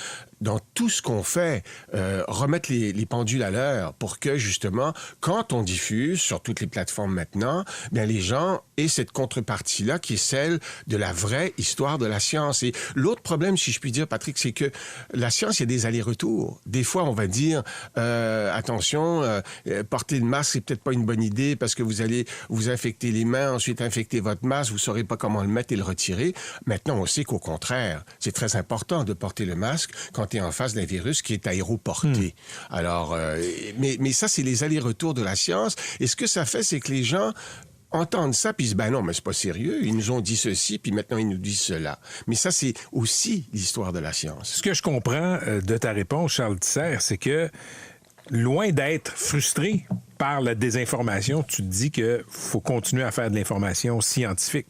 dans tout ce qu'on fait, remettre les pendules à l'heure pour que, justement, quand on diffuse sur toutes les plateformes maintenant, bien, les gens aient cette contrepartie-là qui est celle de la vraie histoire de la science. Et l'autre problème, si je puis dire, Patrick, c'est que la science, il y a des allers-retours. Des fois, on va dire, attention, porter le masque, c'est peut-être pas une bonne idée parce que vous allez vous infecter les mains, ensuite infecter votre masque, vous saurez pas comment le mettre et le retirer. Maintenant, on sait qu'au contraire, c'est très important de porter le masque quand tu es en face d'un virus qui est aéroporté. Alors, mais ça, c'est les allers-retours de la science. Et ce que ça fait, c'est que les gens entendent ça, puis ils disent, non, mais c'est pas sérieux. Ils nous ont dit ceci, puis maintenant, ils nous disent cela. Mais ça, c'est aussi l'histoire de la science. Ce que je comprends de ta réponse, Charles Tisser, c'est que loin d'être frustré par la désinformation, tu te dis qu'il faut continuer à faire de l'information scientifique.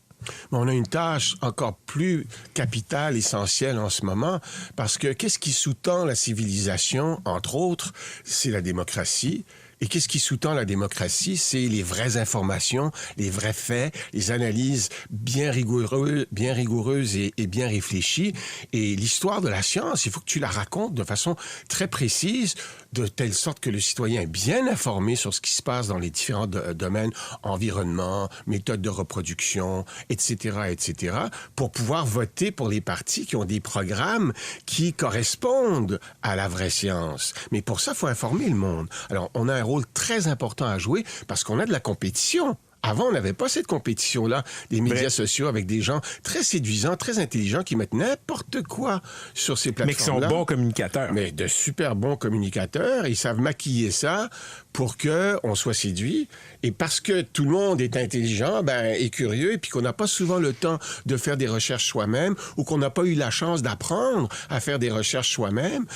Mais on a une tâche encore plus capitale, essentielle en ce moment, parce que qu'est-ce qui sous-tend la civilisation, entre autres, c'est la démocratie. Et qu'est-ce qui sous-tend la démocratie? C'est les vraies informations, les vrais faits, les analyses bien rigoureuses et bien réfléchies. Et l'histoire de la science, il faut que tu la racontes de façon très précise, de telle sorte que le citoyen est bien informé sur ce qui se passe dans les différents domaines, environnement, méthode de reproduction, etc., etc., pour pouvoir voter pour les partis qui ont des programmes qui correspondent à la vraie science. Mais pour ça, il faut informer le monde. Alors, on a un rôle très important à jouer parce qu'on a de la compétition. Avant, on n'avait pas cette compétition-là des médias sociaux avec des gens très séduisants, très intelligents qui mettent n'importe quoi sur ces plateformes-là. Mais qui sont bons communicateurs. Mais de super bons communicateurs. Ils savent maquiller ça pour qu'on soit séduit. Et parce que tout le monde est intelligent et curieux, et puis qu'on n'a pas souvent le temps de faire des recherches soi-même ou qu'on n'a pas eu la chance d'apprendre à faire des recherches soi-même,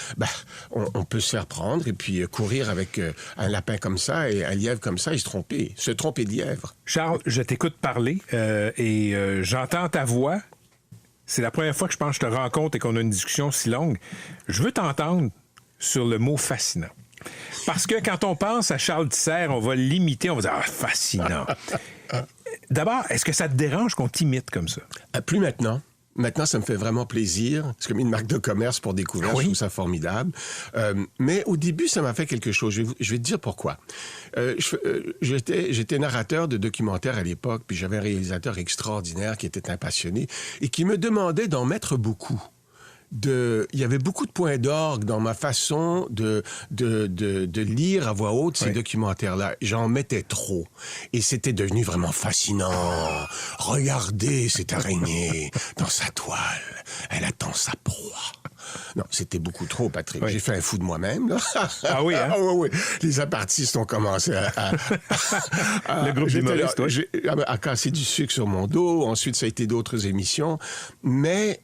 on peut se faire prendre et puis courir avec un lapin comme ça et un lièvre comme ça et se tromper de lièvre. Charles, je t'écoute parler et j'entends ta voix. C'est la première fois que je pense que je te rencontre et qu'on a une discussion si longue. Je veux t'entendre sur le mot fascinant. Parce que quand on pense à Charles Tisser, on va l'imiter, on va dire « Ah, fascinant ». D'abord, est-ce que ça te dérange qu'on t'imite comme ça? Plus maintenant. Maintenant, ça me fait vraiment plaisir. C'est comme une marque de commerce pour découvrir. Oui. Je trouve ça formidable. Mais au début, ça m'a fait quelque chose. Je vais te dire pourquoi. J'étais narrateur de documentaires à l'époque, puis j'avais un réalisateur extraordinaire qui était un passionné et qui me demandait d'en mettre beaucoup. Il y avait beaucoup de points d'orgue dans ma façon de lire à voix haute ces documentaires-là. J'en mettais trop. Et c'était devenu vraiment fascinant. Regardez cette araignée dans sa toile. Elle attend sa proie. Non, c'était beaucoup trop, Patrick. Oui. J'ai fait un fou de moi-même, là. Ah oui, hein? Ah oui. Les apartistes ont commencé le groupe d'humoristes, à casser du sucre sur mon dos. Ensuite, ça a été d'autres émissions. Mais...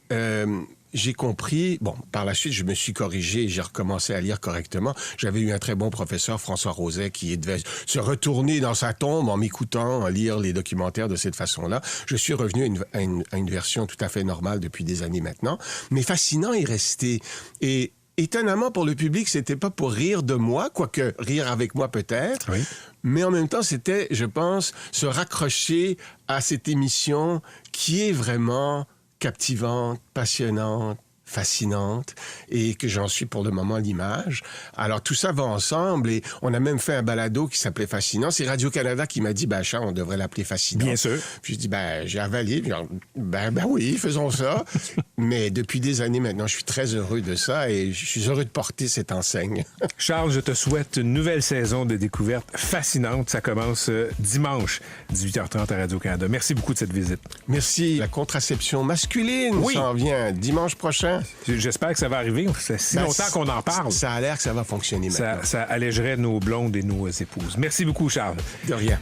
j'ai compris, par la suite, je me suis corrigé et j'ai recommencé à lire correctement. J'avais eu un très bon professeur, François Roset, qui devait se retourner dans sa tombe en m'écoutant lire les documentaires de cette façon-là. Je suis revenu à une version tout à fait normale depuis des années maintenant. Mais fascinant est resté. Et étonnamment, pour le public, c'était pas pour rire de moi, quoique rire avec moi peut-être. Oui. Mais en même temps, c'était, je pense, se raccrocher à cette émission qui est vraiment captivante, passionnante, fascinante, et que j'en suis pour le moment l'image. Alors, tout ça va ensemble, et on a même fait un balado qui s'appelait Fascinant. C'est Radio-Canada qui m'a dit, Charles, on devrait l'appeler Fascinant. Bien sûr. Puis je dis, j'ai avalé, oui, faisons ça. Mais depuis des années maintenant, je suis très heureux de ça, et je suis heureux de porter cette enseigne. Charles, je te souhaite une nouvelle saison de découvertes fascinantes. Ça commence dimanche, 18h30 à Radio-Canada. Merci beaucoup de cette visite. Merci. La contraception masculine s'en vient dimanche prochain. J'espère que ça va arriver. C'est si longtemps qu'on en parle. Ça a l'air que ça va fonctionner maintenant. Ça allégerait nos blondes et nos épouses. Merci beaucoup, Charles. De rien.